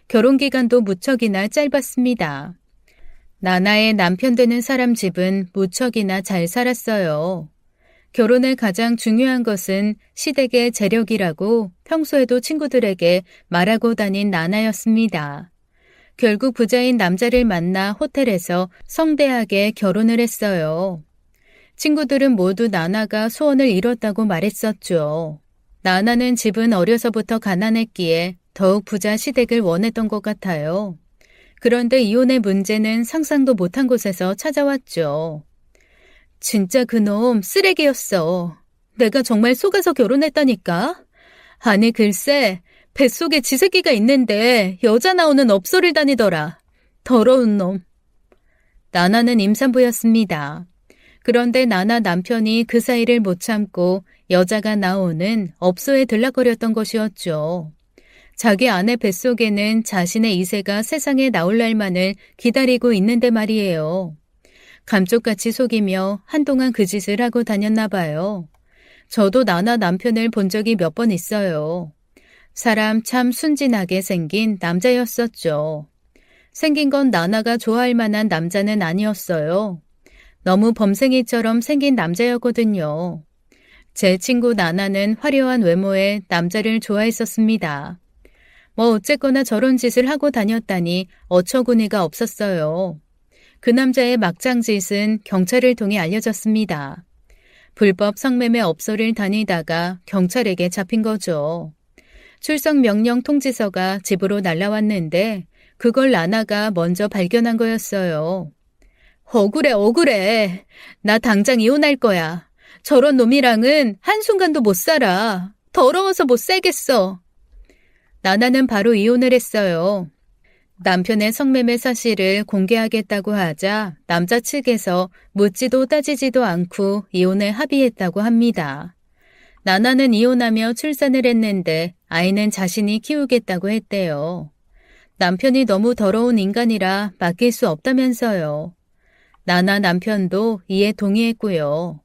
결혼 기간도 무척이나 짧았습니다. 나나의 남편 되는 사람 집은 무척이나 잘 살았어요. 결혼의 가장 중요한 것은 시댁의 재력이라고 평소에도 친구들에게 말하고 다닌 나나였습니다. 결국 부자인 남자를 만나 호텔에서 성대하게 결혼을 했어요. 친구들은 모두 나나가 소원을 이뤘다고 말했었죠. 나나는 집은 어려서부터 가난했기에 더욱 부자 시댁을 원했던 것 같아요. 그런데 이혼의 문제는 상상도 못한 곳에서 찾아왔죠. 진짜 그놈 쓰레기였어. 내가 정말 속아서 결혼했다니까? 아니 글쎄 뱃속에 지새끼가 있는데 여자 나오는 업소를 다니더라. 더러운 놈. 나나는 임산부였습니다. 그런데 나나 남편이 그 사이를 못 참고 여자가 나오는 업소에 들락거렸던 것이었죠. 자기 아내 뱃속에는 자신의 이세가 세상에 나올 날만을 기다리고 있는데 말이에요. 감쪽같이 속이며 한동안 그 짓을 하고 다녔나 봐요. 저도 나나 남편을 본 적이 몇 번 있어요. 사람 참 순진하게 생긴 남자였었죠. 생긴 건 나나가 좋아할 만한 남자는 아니었어요. 너무 범생이처럼 생긴 남자였거든요. 제 친구 나나는 화려한 외모의 남자를 좋아했었습니다. 뭐 어쨌거나 저런 짓을 하고 다녔다니 어처구니가 없었어요. 그 남자의 막장짓은 경찰을 통해 알려졌습니다. 불법 성매매 업소를 다니다가 경찰에게 잡힌 거죠. 출석 명령 통지서가 집으로 날라왔는데 그걸 나나가 먼저 발견한 거였어요. 억울해. 나 당장 이혼할 거야. 저런 놈이랑은 한순간도 못 살아. 더러워서 못 살겠어. 나나는 바로 이혼을 했어요. 남편의 성매매 사실을 공개하겠다고 하자 남자 측에서 묻지도 따지지도 않고 이혼에 합의했다고 합니다. 나나는 이혼하며 출산을 했는데 아이는 자신이 키우겠다고 했대요. 남편이 너무 더러운 인간이라 맡길 수 없다면서요. 나나 남편도 이에 동의했고요.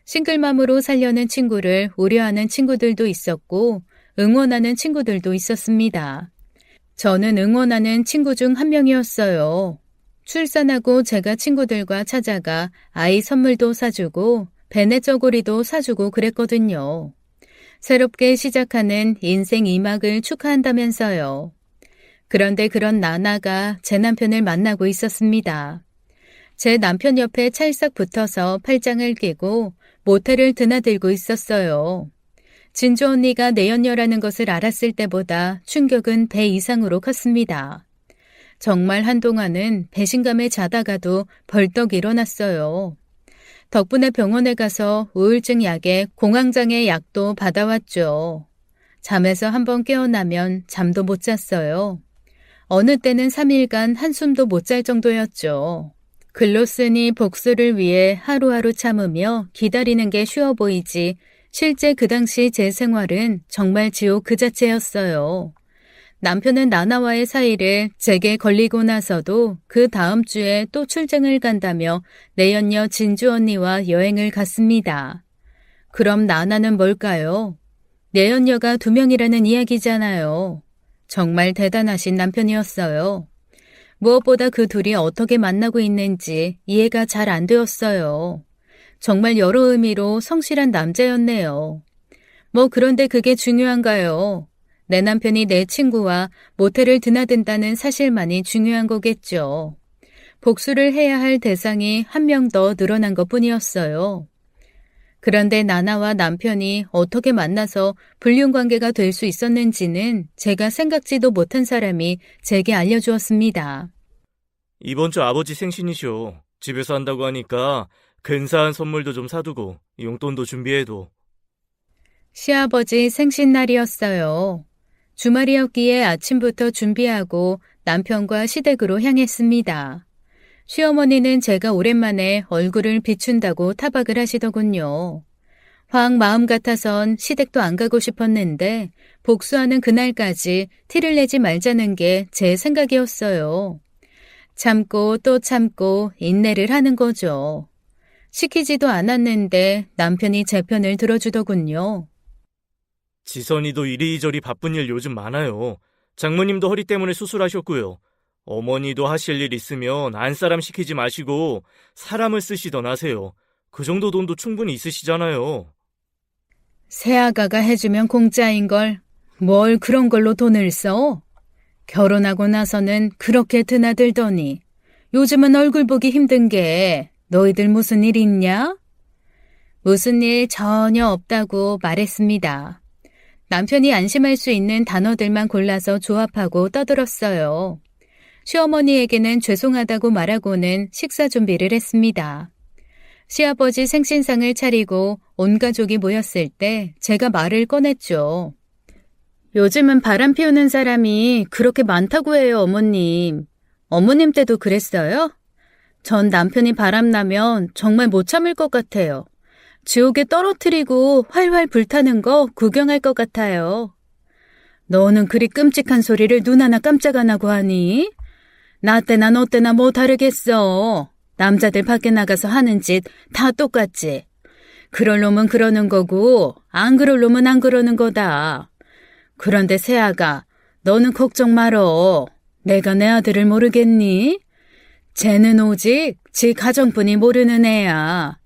싱글맘으로 살려는 친구를 우려하는 친구들도 있었고 응원하는 친구들도 있었습니다. 저는 응원하는 친구 중 한 명이었어요. 출산하고 제가 친구들과 찾아가 아이 선물도 사주고 배냇저고리도 사주고 그랬거든요. 새롭게 시작하는 인생 2막을 축하한다면서요. 그런데 그런 나나가 제 남편을 만나고 있었습니다. 제 남편 옆에 찰싹 붙어서 팔짱을 끼고 모텔을 드나들고 있었어요. 진주 언니가 내연녀라는 것을 알았을 때보다 충격은 배 이상으로 컸습니다. 정말 한동안은 배신감에 자다가도 벌떡 일어났어요. 덕분에 병원에 가서 우울증 약에 공황장애 약도 받아왔죠. 잠에서 한번 깨어나면 잠도 못 잤어요. 어느 때는 3일간 한숨도 못 잘 정도였죠. 글로 쓰니 복수를 위해 하루하루 참으며 기다리는 게 쉬워 보이지 실제 그 당시 제 생활은 정말 지옥 그 자체였어요. 남편은 나나와의 사이를 제게 걸리고 나서도 그 다음 주에 또 출장을 간다며 내연녀 진주 언니와 여행을 갔습니다. 그럼 나나는 뭘까요? 내연녀가 2명이라는 이야기잖아요. 정말 대단하신 남편이었어요. 무엇보다 그 둘이 어떻게 만나고 있는지 이해가 잘 안 되었어요. 정말 여러 의미로 성실한 남자였네요. 뭐 그런데 그게 중요한가요? 내 남편이 내 친구와 모텔을 드나든다는 사실만이 중요한 거겠죠. 복수를 해야 할 대상이 한 명 더 늘어난 것뿐이었어요. 그런데 나나와 남편이 어떻게 만나서 불륜관계가 될 수 있었는지는 제가 생각지도 못한 사람이 제게 알려주었습니다. 이번 주 아버지 생신이쇼. 집에서 한다고 하니까 근사한 선물도 좀 사두고 용돈도 준비해둬. 시아버지 생신날이었어요. 주말이었기에 아침부터 준비하고 남편과 시댁으로 향했습니다. 시어머니는 제가 오랜만에 얼굴을 비춘다고 타박을 하시더군요. 확 마음 같아선 시댁도 안 가고 싶었는데 복수하는 그날까지 티를 내지 말자는 게 제 생각이었어요. 참고 또 참고 인내를 하는 거죠. 시키지도 않았는데 남편이 제 편을 들어주더군요. 지선이도 이리저리 바쁜 일 요즘 많아요. 장모님도 허리 때문에 수술하셨고요. 어머니도 하실 일 있으면 안사람 시키지 마시고 사람을 쓰시던 하세요. 그 정도 돈도 충분히 있으시잖아요. 새아가가 해주면 공짜인걸. 뭘 그런 걸로 돈을 써? 결혼하고 나서는 그렇게 드나들더니 요즘은 얼굴 보기 힘든 게 너희들 무슨 일 있냐? 무슨 일 전혀 없다고 말했습니다. 남편이 안심할 수 있는 단어들만 골라서 조합하고 떠들었어요. 시어머니에게는 죄송하다고 말하고는 식사 준비를 했습니다. 시아버지 생신상을 차리고 온 가족이 모였을 때 제가 말을 꺼냈죠. 요즘은 바람 피우는 사람이 그렇게 많다고 해요, 어머님. 어머님 때도 그랬어요? 전 남편이 바람나면 정말 못 참을 것 같아요. 지옥에 떨어뜨리고 활활 불타는 거 구경할 것 같아요. 너는 그리 끔찍한 소리를 눈 하나 깜짝 안 하고 하니? 나 때나 너 때나 뭐 다르겠어. 남자들 밖에 나가서 하는 짓 다 똑같지. 그럴 놈은 그러는 거고 안 그럴 놈은 안 그러는 거다. 그런데 새아가 너는 걱정 말어. 내가 내 아들을 모르겠니? 쟤는 오직 지 가정뿐이 모르는 애야.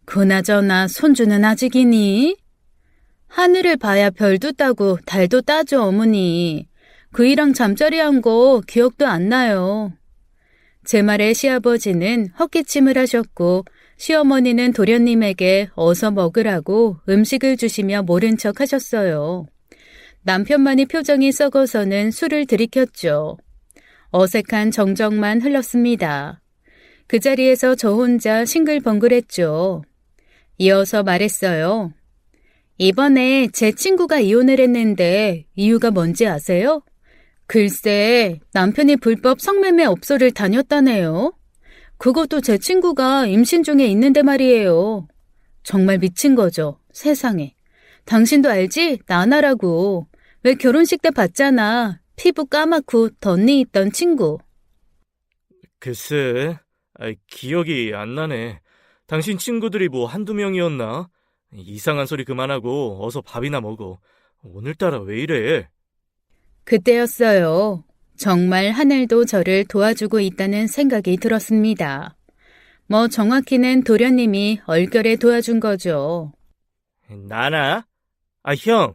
그나저나 손주는 아직이니? 하늘을 봐야 별도 따고 달도 따죠, 어머니. 그이랑 잠자리한 거 기억도 안 나요. 제 말에 시아버지는 헛기침을 하셨고 시어머니는 도련님에게 어서 먹으라고 음식을 주시며 모른 척 하셨어요. 남편만이 표정이 썩어서는 술을 들이켰죠. 어색한 정적만 흘렀습니다. 그 자리에서 저 혼자 싱글벙글했죠. 이어서 말했어요. 이번에 제 친구가 이혼을 했는데 이유가 뭔지 아세요? 글쎄, 남편이 불법 성매매 업소를 다녔다네요. 그것도 제 친구가 임신 중에 있는데 말이에요. 정말 미친 거죠, 세상에. 당신도 알지? 나나라고. 왜 결혼식 때 봤잖아. 피부 까맣고 덧니 있던 친구. 글쎄, 기억이 안 나네. 당신 친구들이 뭐 한두 명이었나? 이상한 소리 그만하고 어서 밥이나 먹어. 오늘따라 왜 이래? 그때였어요. 정말 하늘도 저를 도와주고 있다는 생각이 들었습니다. 뭐 정확히는 도련님이 얼결에 도와준 거죠. 나나? 형.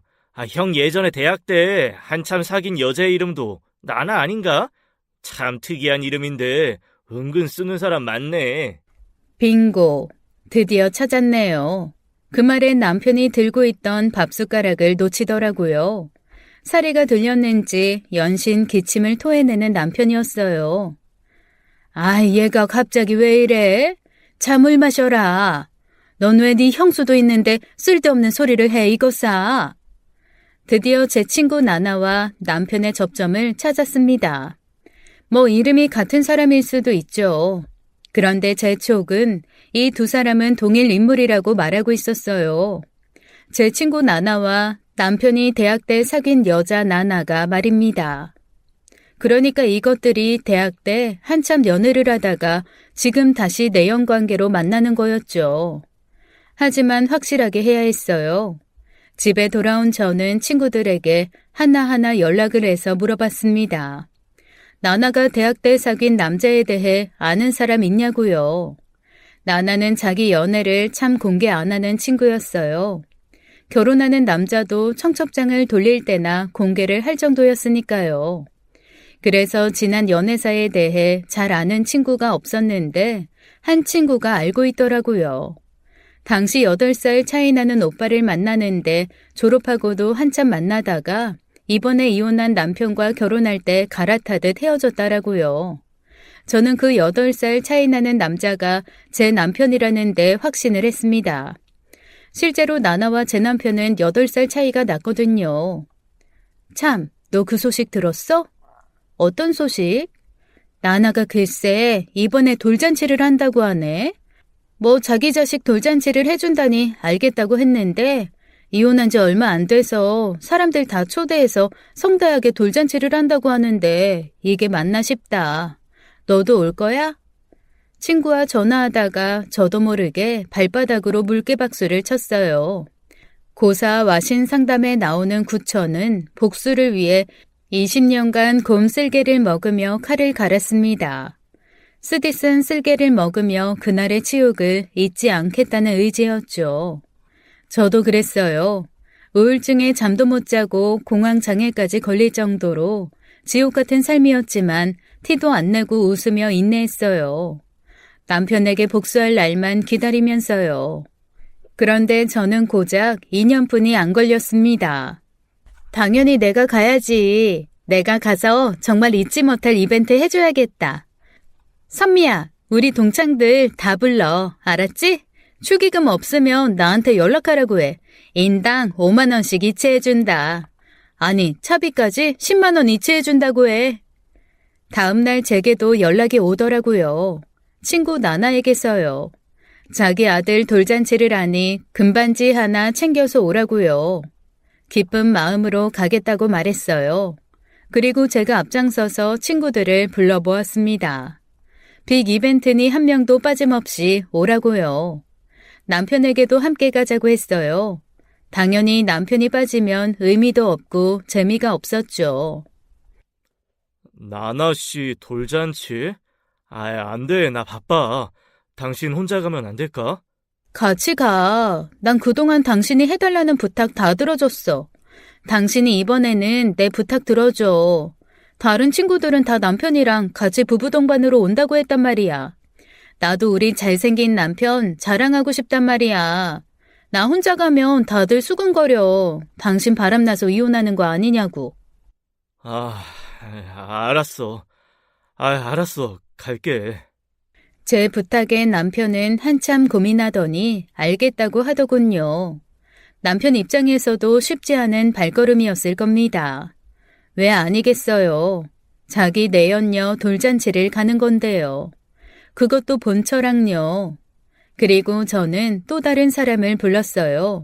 형 예전에 대학 때 한참 사귄 여자의 이름도 나나 아닌가? 참 특이한 이름인데 은근 쓰는 사람 많네. 빙고. 드디어 찾았네요. 그 말에 남편이 들고 있던 밥숟가락을 놓치더라고요. 사리가 들렸는지 연신 기침을 토해내는 남편이었어요. 얘가 갑자기 왜 이래? 차물 마셔라. 넌 왜 네 형수도 있는데 쓸데없는 소리를 해 이거사. 드디어 제 친구 나나와 남편의 접점을 찾았습니다. 뭐 이름이 같은 사람일 수도 있죠. 그런데 제 촉은 이 두 사람은 동일 인물이라고 말하고 있었어요. 제 친구 나나와 남편이 대학 때 사귄 여자 나나가 말입니다. 그러니까 이것들이 대학 때 한참 연애를 하다가 지금 다시 내연관계로 만나는 거였죠. 하지만 확실하게 해야 했어요. 집에 돌아온 저는 친구들에게 하나하나 연락을 해서 물어봤습니다. 나나가 대학 때 사귄 남자에 대해 아는 사람 있냐고요. 나나는 자기 연애를 참 공개 안 하는 친구였어요. 결혼하는 남자도 청첩장을 돌릴 때나 공개를 할 정도였으니까요. 그래서 지난 연애사에 대해 잘 아는 친구가 없었는데 한 친구가 알고 있더라고요. 당시 8살 차이 나는 오빠를 만나는데 졸업하고도 한참 만나다가 이번에 이혼한 남편과 결혼할 때 갈아타듯 헤어졌다라고요. 저는 그 8살 차이 나는 남자가 제 남편이라는데 확신을 했습니다. 실제로 나나와 제 남편은 8살 차이가 났거든요. 참, 너 그 소식 들었어? 어떤 소식? 나나가 글쎄 이번에 돌잔치를 한다고 하네. 뭐 자기 자식 돌잔치를 해준다니 알겠다고 했는데 이혼한 지 얼마 안 돼서 사람들 다 초대해서 성대하게 돌잔치를 한다고 하는데 이게 맞나 싶다. 너도 올 거야? 친구와 전화하다가 저도 모르게 발바닥으로 물개박수를 쳤어요. 고사 와신 상담에 나오는 구천은 복수를 위해 20년간 곰 쓸개를 먹으며 칼을 갈았습니다. 쓰디쓴 쓸개를 먹으며 그날의 치욕을 잊지 않겠다는 의지였죠. 저도 그랬어요. 우울증에 잠도 못 자고 공황장애까지 걸릴 정도로 지옥 같은 삶이었지만 티도 안 내고 웃으며 인내했어요. 남편에게 복수할 날만 기다리면서요. 그런데 저는 고작 2년뿐이 안 걸렸습니다. 당연히 내가 가야지. 내가 가서 정말 잊지 못할 이벤트 해줘야겠다. 선미야, 우리 동창들 다 불러. 알았지? 축의금 없으면 나한테 연락하라고 해. 인당 5만 원씩 이체해준다. 아니, 차비까지 10만 원 이체해준다고 해. 다음 날 제게도 연락이 오더라고요. 친구 나나에게서요. 자기 아들 돌잔치를 하니 금반지 하나 챙겨서 오라고요. 기쁜 마음으로 가겠다고 말했어요. 그리고 제가 앞장서서 친구들을 불러 모았습니다. 빅 이벤트니 한 명도 빠짐없이 오라고요. 남편에게도 함께 가자고 했어요. 당연히 남편이 빠지면 의미도 없고 재미가 없었죠. 나나 씨 돌잔치? 안 돼. 나 바빠. 당신 혼자 가면 안 될까? 같이 가. 난 그동안 당신이 해달라는 부탁 다 들어줬어. 당신이 이번에는 내 부탁 들어줘. 다른 친구들은 다 남편이랑 같이 부부 동반으로 온다고 했단 말이야. 나도 우리 잘생긴 남편 자랑하고 싶단 말이야. 나 혼자 가면 다들 수근거려. 당신 바람나서 이혼하는 거 아니냐고. 알았어. 알았어. 갈게. 제 부탁에 남편은 한참 고민하더니 알겠다고 하더군요. 남편 입장에서도 쉽지 않은 발걸음이었을 겁니다. 왜 아니겠어요. 자기 내연녀 돌잔치를 가는 건데요. 그것도 본처랑요. 그리고 저는 또 다른 사람을 불렀어요.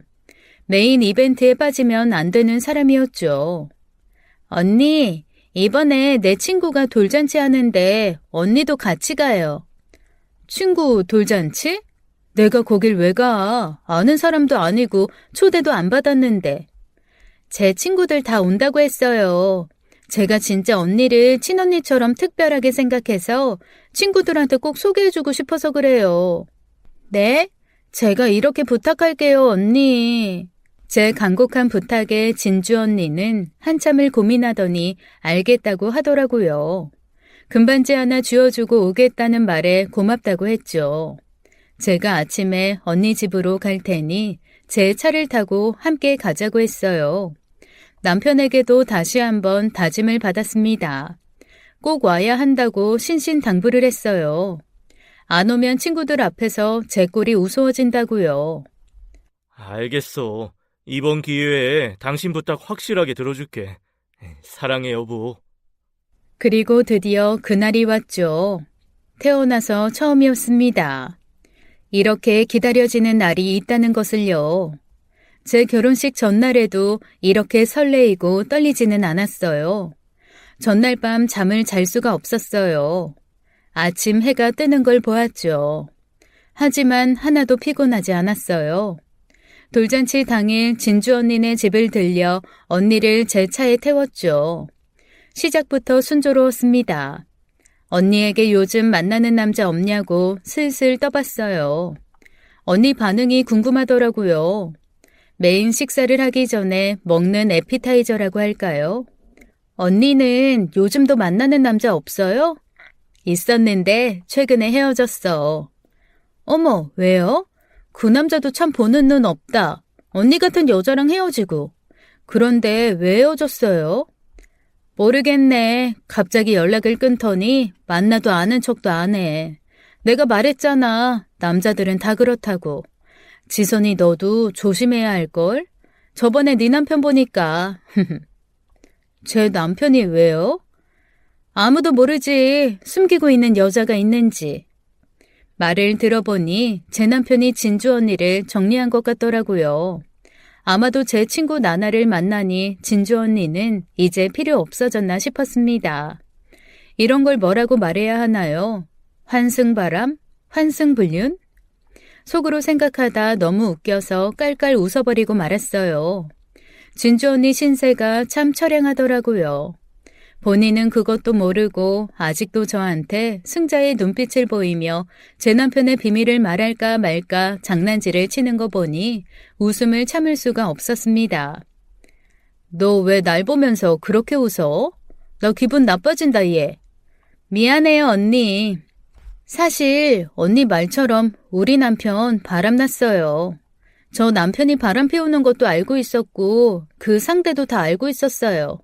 메인 이벤트에 빠지면 안 되는 사람이었죠. 언니, 이번에 내 친구가 돌잔치 하는데 언니도 같이 가요. 친구 돌잔치? 내가 거길 왜 가? 아는 사람도 아니고 초대도 안 받았는데. 제 친구들 다 온다고 했어요. 제가 진짜 언니를 친언니처럼 특별하게 생각해서 친구들한테 꼭 소개해주고 싶어서 그래요. 네? 제가 이렇게 부탁할게요, 언니. 제 간곡한 부탁에 진주 언니는 한참을 고민하더니 알겠다고 하더라고요. 금반지 하나 쥐어주고 오겠다는 말에 고맙다고 했죠. 제가 아침에 언니 집으로 갈 테니 제 차를 타고 함께 가자고 했어요. 남편에게도 다시 한번 다짐을 받았습니다. 꼭 와야 한다고 신신당부를 했어요. 안 오면 친구들 앞에서 제 꼴이 우스워진다고요. 알겠어. 이번 기회에 당신 부탁 확실하게 들어줄게. 사랑해, 여보. 그리고 드디어 그날이 왔죠. 태어나서 처음이었습니다. 이렇게 기다려지는 날이 있다는 것을요. 제 결혼식 전날에도 이렇게 설레이고 떨리지는 않았어요. 전날 밤 잠을 잘 수가 없었어요. 아침 해가 뜨는 걸 보았죠. 하지만 하나도 피곤하지 않았어요. 돌잔치 당일 진주 언니네 집을 들려 언니를 제 차에 태웠죠. 시작부터 순조로웠습니다. 언니에게 요즘 만나는 남자 없냐고 슬슬 떠봤어요. 언니 반응이 궁금하더라고요. 메인 식사를 하기 전에 먹는 에피타이저라고 할까요? 언니는 요즘도 만나는 남자 없어요? 있었는데 최근에 헤어졌어. 어머, 왜요? 그 남자도 참 보는 눈 없다. 언니 같은 여자랑 헤어지고. 그런데 왜 헤어졌어요? 모르겠네. 갑자기 연락을 끊더니 만나도 아는 척도 안 해. 내가 말했잖아. 남자들은 다 그렇다고. 지선이 너도 조심해야 할걸? 저번에 네 남편 보니까. 제 남편이 왜요? 아무도 모르지. 숨기고 있는 여자가 있는지. 말을 들어보니 제 남편이 진주 언니를 정리한 것 같더라고요. 아마도 제 친구 나나를 만나니 진주 언니는 이제 필요 없어졌나 싶었습니다. 이런 걸 뭐라고 말해야 하나요? 환승바람? 환승불륜? 속으로 생각하다 너무 웃겨서 깔깔 웃어버리고 말았어요. 진주 언니 신세가 참 처량하더라고요. 본인은 그것도 모르고 아직도 저한테 승자의 눈빛을 보이며 제 남편의 비밀을 말할까 말까 장난질을 치는 거 보니 웃음을 참을 수가 없었습니다. 너 왜 날 보면서 그렇게 웃어? 나 기분 나빠진다 얘. 미안해요 언니. 사실 언니 말처럼 우리 남편 바람났어요. 저 남편이 바람 피우는 것도 알고 있었고 그 상대도 다 알고 있었어요.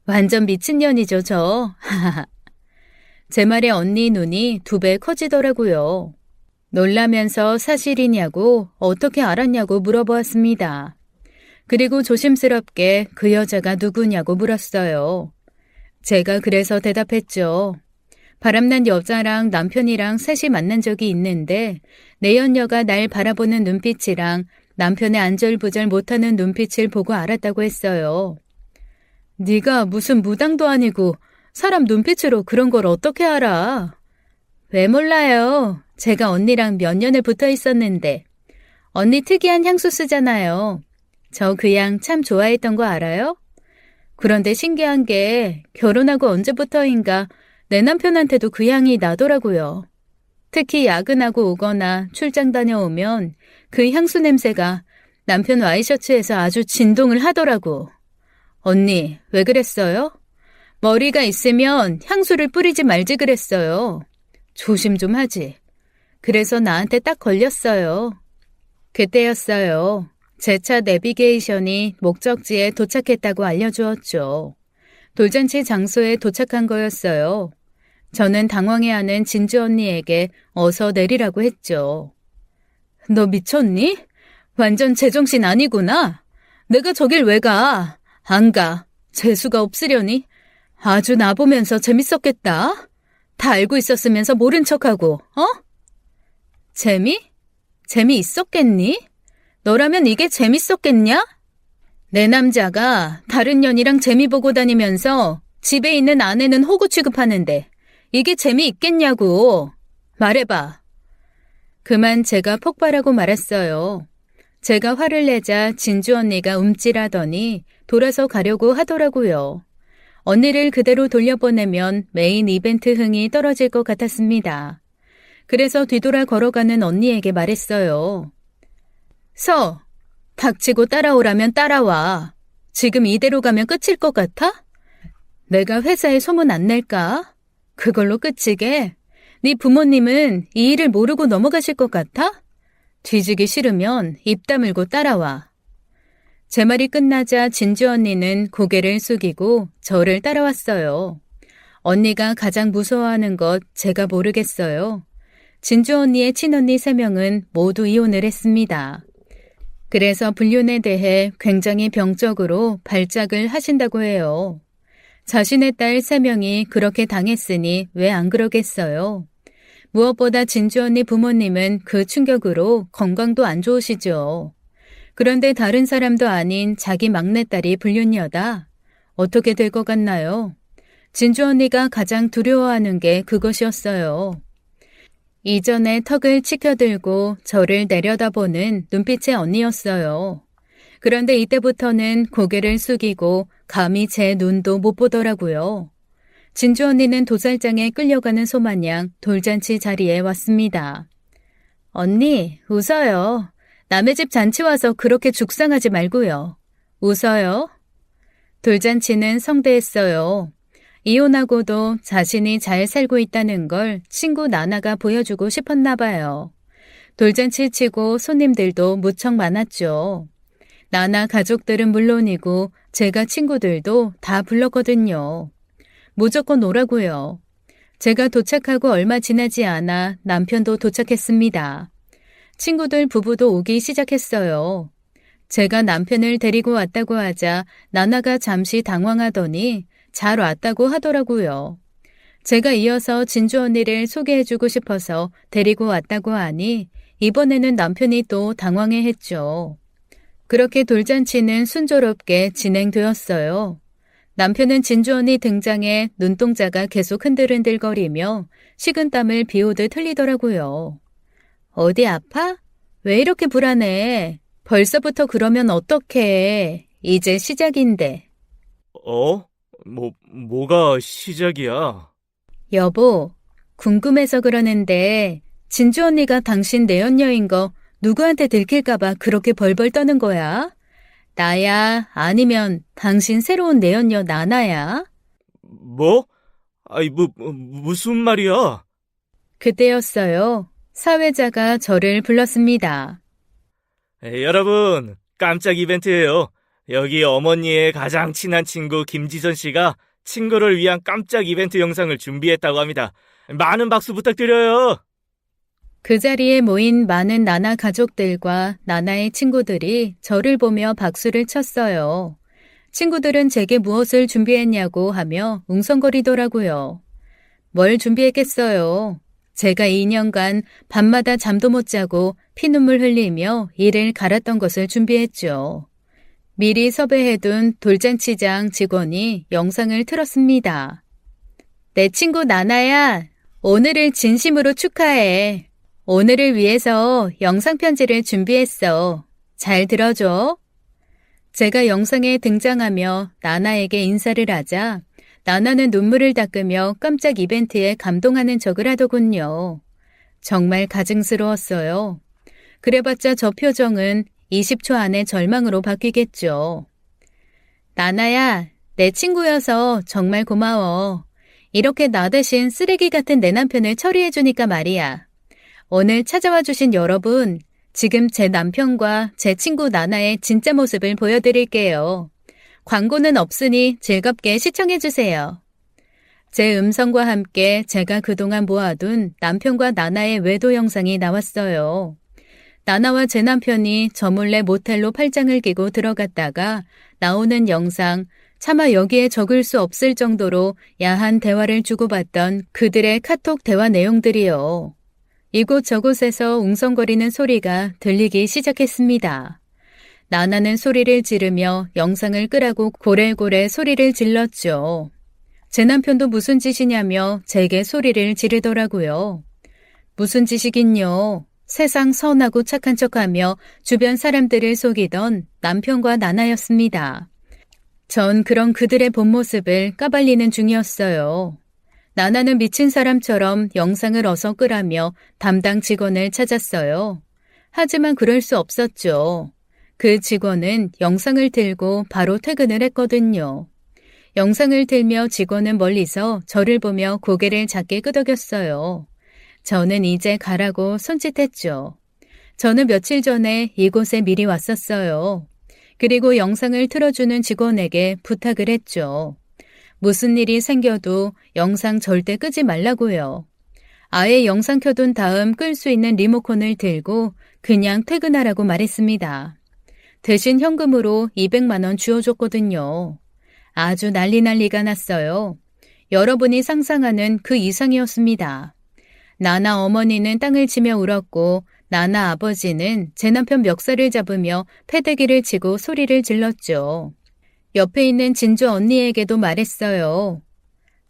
완전 미친년이죠, 저. 제 말에 언니 눈이 2배 커지더라고요. 놀라면서 사실이냐고 어떻게 알았냐고 물어보았습니다. 그리고 조심스럽게 그 여자가 누구냐고 물었어요. 제가 그래서 대답했죠. 바람난 여자랑 남편이랑 셋이 만난 적이 있는데 내연녀가 날 바라보는 눈빛이랑 남편의 안절부절 못하는 눈빛을 보고 알았다고 했어요. 네가 무슨 무당도 아니고 사람 눈빛으로 그런 걸 어떻게 알아? 왜 몰라요. 제가 언니랑 몇 년을 붙어 있었는데. 언니 특이한 향수 쓰잖아요. 저 그 향 참 좋아했던 거 알아요? 그런데 신기한 게 결혼하고 언제부터인가 내 남편한테도 그 향이 나더라고요. 특히 야근하고 오거나 출장 다녀오면 그 향수 냄새가 남편 와이셔츠에서 아주 진동을 하더라고. 언니, 왜 그랬어요? 머리가 있으면 향수를 뿌리지 말지 그랬어요. 조심 좀 하지. 그래서 나한테 딱 걸렸어요. 그때였어요. 제 차 내비게이션이 목적지에 도착했다고 알려주었죠. 돌잔치 장소에 도착한 거였어요. 저는 당황해하는 진주 언니에게 어서 내리라고 했죠. 너 미쳤니? 완전 제정신 아니구나. 내가 저길 왜 가? 안 가. 재수가 없으려니? 아주 나보면서 재밌었겠다. 다 알고 있었으면서 모른 척하고, 어? 재미있었겠니? 너라면 이게 재밌었겠냐? 내 남자가 다른 년이랑 재미 보고 다니면서 집에 있는 아내는 호구 취급하는데 이게 재미있겠냐고. 말해봐. 그만 제가 폭발하고 말았어요. 제가 화를 내자 진주 언니가 움찔하더니 돌아서 가려고 하더라고요. 언니를 그대로 돌려보내면 메인 이벤트 흥이 떨어질 것 같았습니다. 그래서 뒤돌아 걸어가는 언니에게 말했어요. 닥치고 따라오라면 따라와. 지금 이대로 가면 끝일 것 같아? 내가 회사에 소문 안 낼까? 그걸로 끝이게? 네 부모님은 이 일을 모르고 넘어가실 것 같아? 뒤지기 싫으면 입 다물고 따라와. 제 말이 끝나자 진주 언니는 고개를 숙이고 저를 따라왔어요. 언니가 가장 무서워하는 것 제가 모르겠어요. 진주 언니의 친언니 3명은 모두 이혼을 했습니다. 그래서 불륜에 대해 굉장히 병적으로 발작을 하신다고 해요. 자신의 딸 3명이 그렇게 당했으니 왜 안 그러겠어요. 무엇보다 진주 언니 부모님은 그 충격으로 건강도 안 좋으시죠. 그런데 다른 사람도 아닌 자기 막내딸이 불륜녀다. 어떻게 될 것 같나요? 진주 언니가 가장 두려워하는 게 그것이었어요. 이전에 턱을 치켜들고 저를 내려다보는 눈빛의 언니였어요. 그런데 이때부터는 고개를 숙이고 감히 제 눈도 못 보더라고요. 진주 언니는 도살장에 끌려가는 소마냥 돌잔치 자리에 왔습니다. 언니, 웃어요. 남의 집 잔치 와서 그렇게 죽상하지 말고요. 웃어요. 돌잔치는 성대했어요. 이혼하고도 자신이 잘 살고 있다는 걸 친구 나나가 보여주고 싶었나 봐요. 돌잔치 치고 손님들도 무척 많았죠. 나나 가족들은 물론이고 제가 친구들도 다 불렀거든요. 무조건 오라고요. 제가 도착하고 얼마 지나지 않아 남편도 도착했습니다. 친구들 부부도 오기 시작했어요. 제가 남편을 데리고 왔다고 하자 나나가 잠시 당황하더니 잘 왔다고 하더라고요. 제가 이어서 진주 언니를 소개해주고 싶어서 데리고 왔다고 하니 이번에는 남편이 또 당황해했죠. 그렇게 돌잔치는 순조롭게 진행되었어요. 남편은 진주 언니 등장에 눈동자가 계속 흔들흔들거리며 식은땀을 비오듯 흘리더라고요. 어디 아파? 왜 이렇게 불안해? 벌써부터 그러면 어떡해. 이제 시작인데. 뭐가 시작이야? 여보, 궁금해서 그러는데 진주 언니가 당신 내연녀인 거 누구한테 들킬까봐 그렇게 벌벌 떠는 거야? 나야? 아니면 당신 새로운 내연녀 나나야? 뭐? 무슨 말이야? 그때였어요. 사회자가 저를 불렀습니다. 여러분, 깜짝 이벤트예요. 여기 어머니의 가장 친한 친구 김지선 씨가 친구를 위한 깜짝 이벤트 영상을 준비했다고 합니다. 많은 박수 부탁드려요. 그 자리에 모인 많은 나나 가족들과 나나의 친구들이 저를 보며 박수를 쳤어요. 친구들은 제게 무엇을 준비했냐고 하며 웅성거리더라고요. 뭘 준비했겠어요. 제가 2년간 밤마다 잠도 못 자고 피눈물 흘리며 이를 갈았던 것을 준비했죠. 미리 섭외해둔 돌잔치장 직원이 영상을 틀었습니다. 내 친구 나나야, 오늘을 진심으로 축하해. 오늘을 위해서 영상편지를 준비했어. 잘 들어줘. 제가 영상에 등장하며 나나에게 인사를 하자 나나는 눈물을 닦으며 깜짝 이벤트에 감동하는 척을 하더군요. 정말 가증스러웠어요. 그래봤자 저 표정은 20초 안에 절망으로 바뀌겠죠. 나나야, 내 친구여서 정말 고마워. 이렇게 나 대신 쓰레기 같은 내 남편을 처리해주니까 말이야. 오늘 찾아와 주신 여러분, 지금 제 남편과 제 친구 나나의 진짜 모습을 보여드릴게요. 광고는 없으니 즐겁게 시청해주세요. 제 음성과 함께 제가 그동안 모아둔 남편과 나나의 외도 영상이 나왔어요. 나나와 제 남편이 저 몰래 모텔로 팔짱을 끼고 들어갔다가 나오는 영상, 차마 여기에 적을 수 없을 정도로 야한 대화를 주고받던 그들의 카톡 대화 내용들이요. 이곳저곳에서 웅성거리는 소리가 들리기 시작했습니다. 나나는 소리를 지르며 영상을 끄라고 고래고래 소리를 질렀죠. 제 남편도 무슨 짓이냐며 제게 소리를 지르더라고요. 무슨 짓이긴요. 세상 선하고 착한 척하며 주변 사람들을 속이던 남편과 나나였습니다. 전 그런 그들의 본 모습을 까발리는 중이었어요. 나나는 미친 사람처럼 영상을 어서 끄라며 담당 직원을 찾았어요. 하지만 그럴 수 없었죠. 그 직원은 영상을 들고 바로 퇴근을 했거든요. 영상을 들며 직원은 멀리서 저를 보며 고개를 작게 끄덕였어요. 저는 이제 가라고 손짓했죠. 저는 며칠 전에 이곳에 미리 왔었어요. 그리고 영상을 틀어주는 직원에게 부탁을 했죠. 무슨 일이 생겨도 영상 절대 끄지 말라고요. 아예 영상 켜둔 다음 끌 수 있는 리모컨을 들고 그냥 퇴근하라고 말했습니다. 대신 현금으로 200만 원 주어줬거든요. 아주 난리가 났어요. 여러분이 상상하는 그 이상이었습니다. 나나 어머니는 땅을 치며 울었고 나나 아버지는 제 남편 멱살을 잡으며 패대기를 치고 소리를 질렀죠. 옆에 있는 진주 언니에게도 말했어요.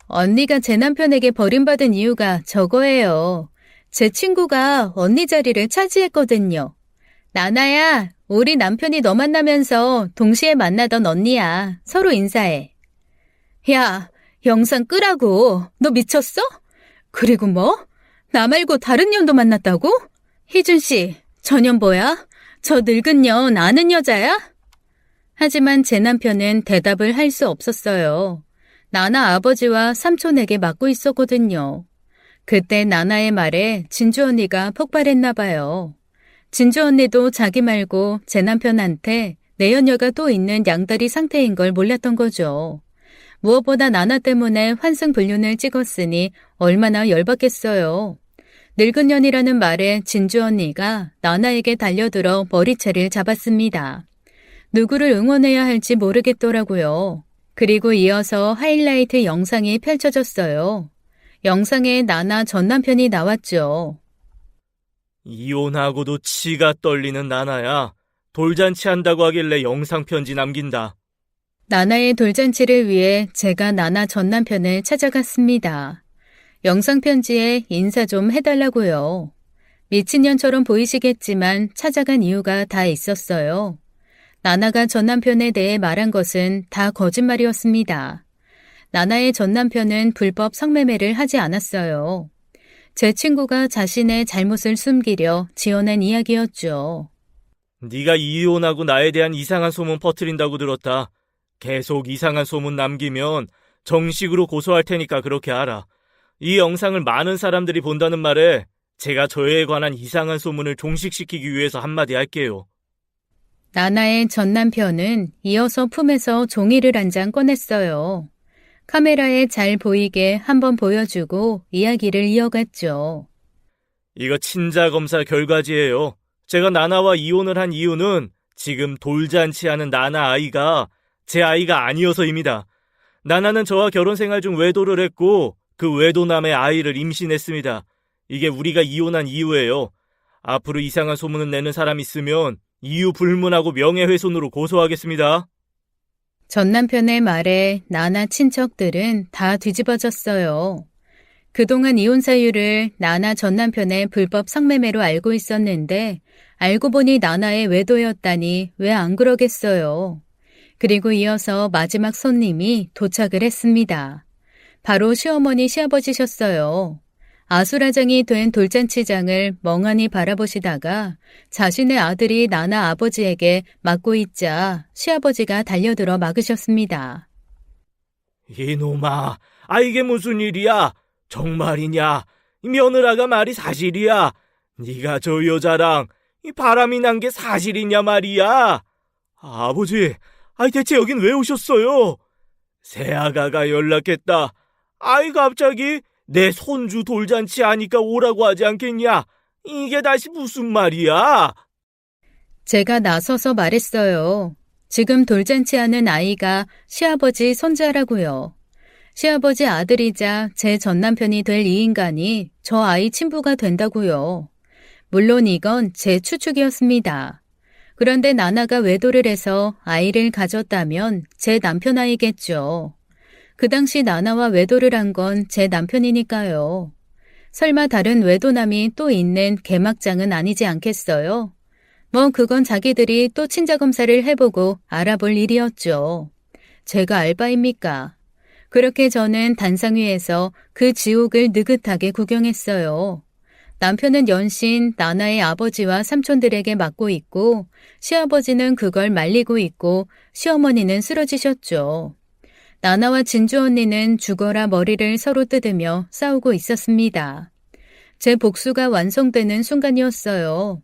언니가 제 남편에게 버림받은 이유가 저거예요. 제 친구가 언니 자리를 차지했거든요. 나나야, 우리 남편이 너 만나면서 동시에 만나던 언니야. 서로 인사해. 야, 영상 끄라고. 너 미쳤어? 그리고 뭐? 나 말고 다른 년도 만났다고? 희준 씨, 저 년 뭐야? 저 늙은 년 아는 여자야? 하지만 제 남편은 대답을 할 수 없었어요. 나나 아버지와 삼촌에게 맡고 있었거든요. 그때 나나의 말에 진주 언니가 폭발했나 봐요. 진주 언니도 자기 말고 제 남편한테 내연녀가 또 있는 양다리 상태인 걸 몰랐던 거죠. 무엇보다 나나 때문에 환승불륜을 찍었으니 얼마나 열받겠어요. 늙은 년이라는 말에 진주 언니가 나나에게 달려들어 머리채를 잡았습니다. 누구를 응원해야 할지 모르겠더라고요. 그리고 이어서 하이라이트 영상이 펼쳐졌어요. 영상에 나나 전 남편이 나왔죠. 이혼하고도 치가 떨리는 나나야. 돌잔치 한다고 하길래 영상 편지 남긴다. 나나의 돌잔치를 위해 제가 나나 전 남편을 찾아갔습니다. 영상 편지에 인사 좀 해달라고요. 미친년처럼 보이시겠지만 찾아간 이유가 다 있었어요. 나나가 전 남편에 대해 말한 것은 다 거짓말이었습니다. 나나의 전 남편은 불법 성매매를 하지 않았어요. 제 친구가 자신의 잘못을 숨기려 지어낸 이야기였죠. 네가 이혼하고 나에 대한 이상한 소문 퍼뜨린다고 들었다. 계속 이상한 소문 남기면 정식으로 고소할 테니까 그렇게 알아. 이 영상을 많은 사람들이 본다는 말에 제가 저에 관한 이상한 소문을 종식시키기 위해서 한마디 할게요. 나나의 전 남편은 이어서 품에서 종이를 한 장 꺼냈어요. 카메라에 잘 보이게 한번 보여주고 이야기를 이어갔죠. 이거 친자검사 결과지예요. 제가 나나와 이혼을 한 이유는 지금 돌잔치하는 나나 아이가 제 아이가 아니어서입니다. 나나는 저와 결혼 생활 중 외도를 했고 그 외도남의 아이를 임신했습니다. 이게 우리가 이혼한 이유예요. 앞으로 이상한 소문을 내는 사람 있으면 이유 불문하고 명예훼손으로 고소하겠습니다. 전 남편의 말에 나나 친척들은 다 뒤집어졌어요. 그동안 이혼 사유를 나나 전 남편의 불법 성매매로 알고 있었는데 알고 보니 나나의 외도였다니 왜 안 그러겠어요. 그리고 이어서 마지막 손님이 도착을 했습니다. 바로 시어머니 시아버지셨어요. 아수라장이 된 돌잔치장을 멍하니 바라보시다가 자신의 아들이 나나 아버지에게 맞고 있자 시아버지가 달려들어 막으셨습니다. 이놈아, 이게 무슨 일이야? 정말이냐? 이 며느라가 말이 사실이야? 네가 저 여자랑 이 바람이 난 게 사실이냐 말이야? 아버지, 대체 여긴 왜 오셨어요? 새아가가 연락했다. 아이, 갑자기 내 손주 돌잔치 하니까 오라고 하지 않겠냐? 이게 다시 무슨 말이야? 제가 나서서 말했어요. 지금 돌잔치 하는 아이가 시아버지 손자라고요. 시아버지 아들이자 제 전남편이 될 이 인간이 저 아이 친부가 된다고요. 물론 이건 제 추측이었습니다. 그런데 나나가 외도를 해서 아이를 가졌다면 제 남편 아이겠죠. 그 당시 나나와 외도를 한 건 제 남편이니까요. 설마 다른 외도남이 또 있는 개막장은 아니지 않겠어요? 뭐 그건 자기들이 또 친자검사를 해보고 알아볼 일이었죠. 제가 알 바입니까? 그렇게 저는 단상 위에서 그 지옥을 느긋하게 구경했어요. 남편은 연신 나나의 아버지와 삼촌들에게 맞고 있고 시아버지는 그걸 말리고 있고 시어머니는 쓰러지셨죠. 나나와 진주 언니는 죽어라 머리를 서로 뜯으며 싸우고 있었습니다. 제 복수가 완성되는 순간이었어요.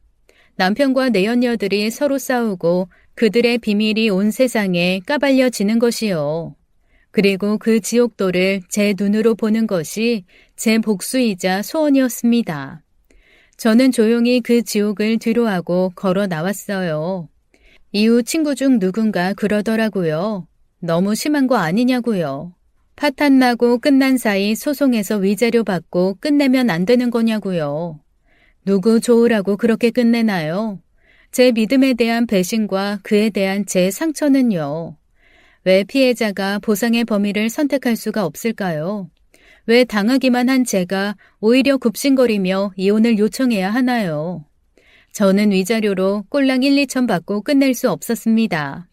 남편과 내연녀들이 서로 싸우고 그들의 비밀이 온 세상에 까발려지는 것이요. 그리고 그 지옥도를 제 눈으로 보는 것이 제 복수이자 소원이었습니다. 저는 조용히 그 지옥을 뒤로하고 걸어 나왔어요. 이후 친구 중 누군가 그러더라고요. 너무 심한 거 아니냐고요. 파탄 나고 끝난 사이 소송에서 위자료 받고 끝내면 안 되는 거냐고요. 누구 좋으라고 그렇게 끝내나요? 제 믿음에 대한 배신과 그에 대한 제 상처는요. 왜 피해자가 보상의 범위를 선택할 수가 없을까요? 왜 당하기만 한 제가 오히려 굽신거리며 이혼을 요청해야 하나요? 저는 위자료로 꼴랑 1, 2천 받고 끝낼 수 없었습니다.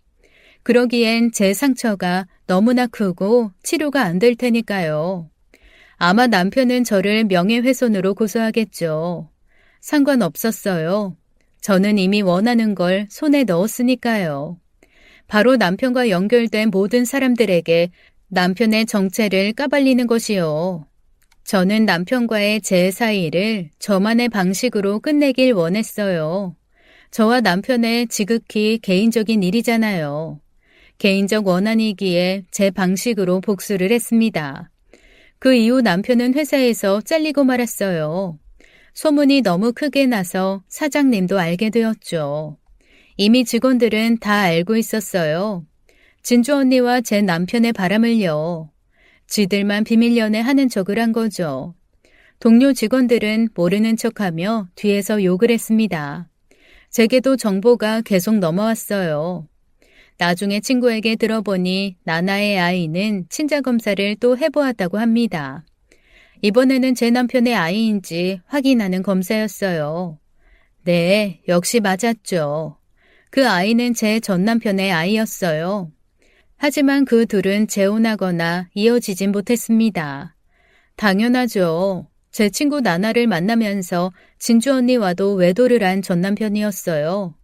그러기엔 제 상처가 너무나 크고 치료가 안 될 테니까요. 아마 남편은 저를 명예훼손으로 고소하겠죠. 상관없었어요. 저는 이미 원하는 걸 손에 넣었으니까요. 바로 남편과 연결된 모든 사람들에게 남편의 정체를 까발리는 것이요. 저는 남편과의 제 사이를 저만의 방식으로 끝내길 원했어요. 저와 남편의 지극히 개인적인 일이잖아요. 개인적 원한이기에 제 방식으로 복수를 했습니다. 그 이후 남편은 회사에서 잘리고 말았어요. 소문이 너무 크게 나서 사장님도 알게 되었죠. 이미 직원들은 다 알고 있었어요. 진주 언니와 제 남편의 바람을요. 지들만 비밀 연애하는 척을 한 거죠. 동료 직원들은 모르는 척하며 뒤에서 욕을 했습니다. 제게도 정보가 계속 넘어왔어요. 나중에 친구에게 들어보니 나나의 아이는 친자검사를 또 해보았다고 합니다. 이번에는 제 남편의 아이인지 확인하는 검사였어요. 네, 역시 맞았죠. 그 아이는 제 전남편의 아이였어요. 하지만 그 둘은 재혼하거나 이어지진 못했습니다. 당연하죠. 제 친구 나나를 만나면서 진주 언니와도 외도를 한 전남편이었어요.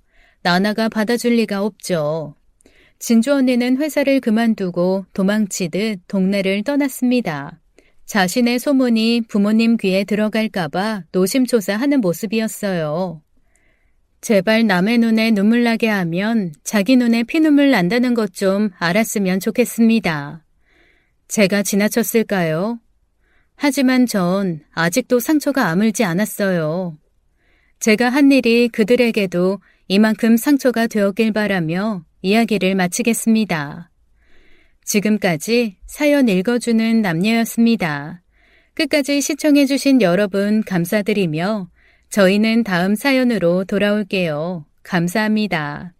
나나가 받아줄 리가 없죠. 진주 언니는 회사를 그만두고 도망치듯 동네를 떠났습니다. 자신의 소문이 부모님 귀에 들어갈까봐 노심초사하는 모습이었어요. 제발 남의 눈에 눈물 나게 하면 자기 눈에 피눈물 난다는 것 좀 알았으면 좋겠습니다. 제가 지나쳤을까요? 하지만 전 아직도 상처가 아물지 않았어요. 제가 한 일이 그들에게도 이만큼 상처가 되었길 바라며 이야기를 마치겠습니다. 지금까지 사연 읽어주는 남녀였습니다. 끝까지 시청해주신 여러분 감사드리며 저희는 다음 사연으로 돌아올게요. 감사합니다.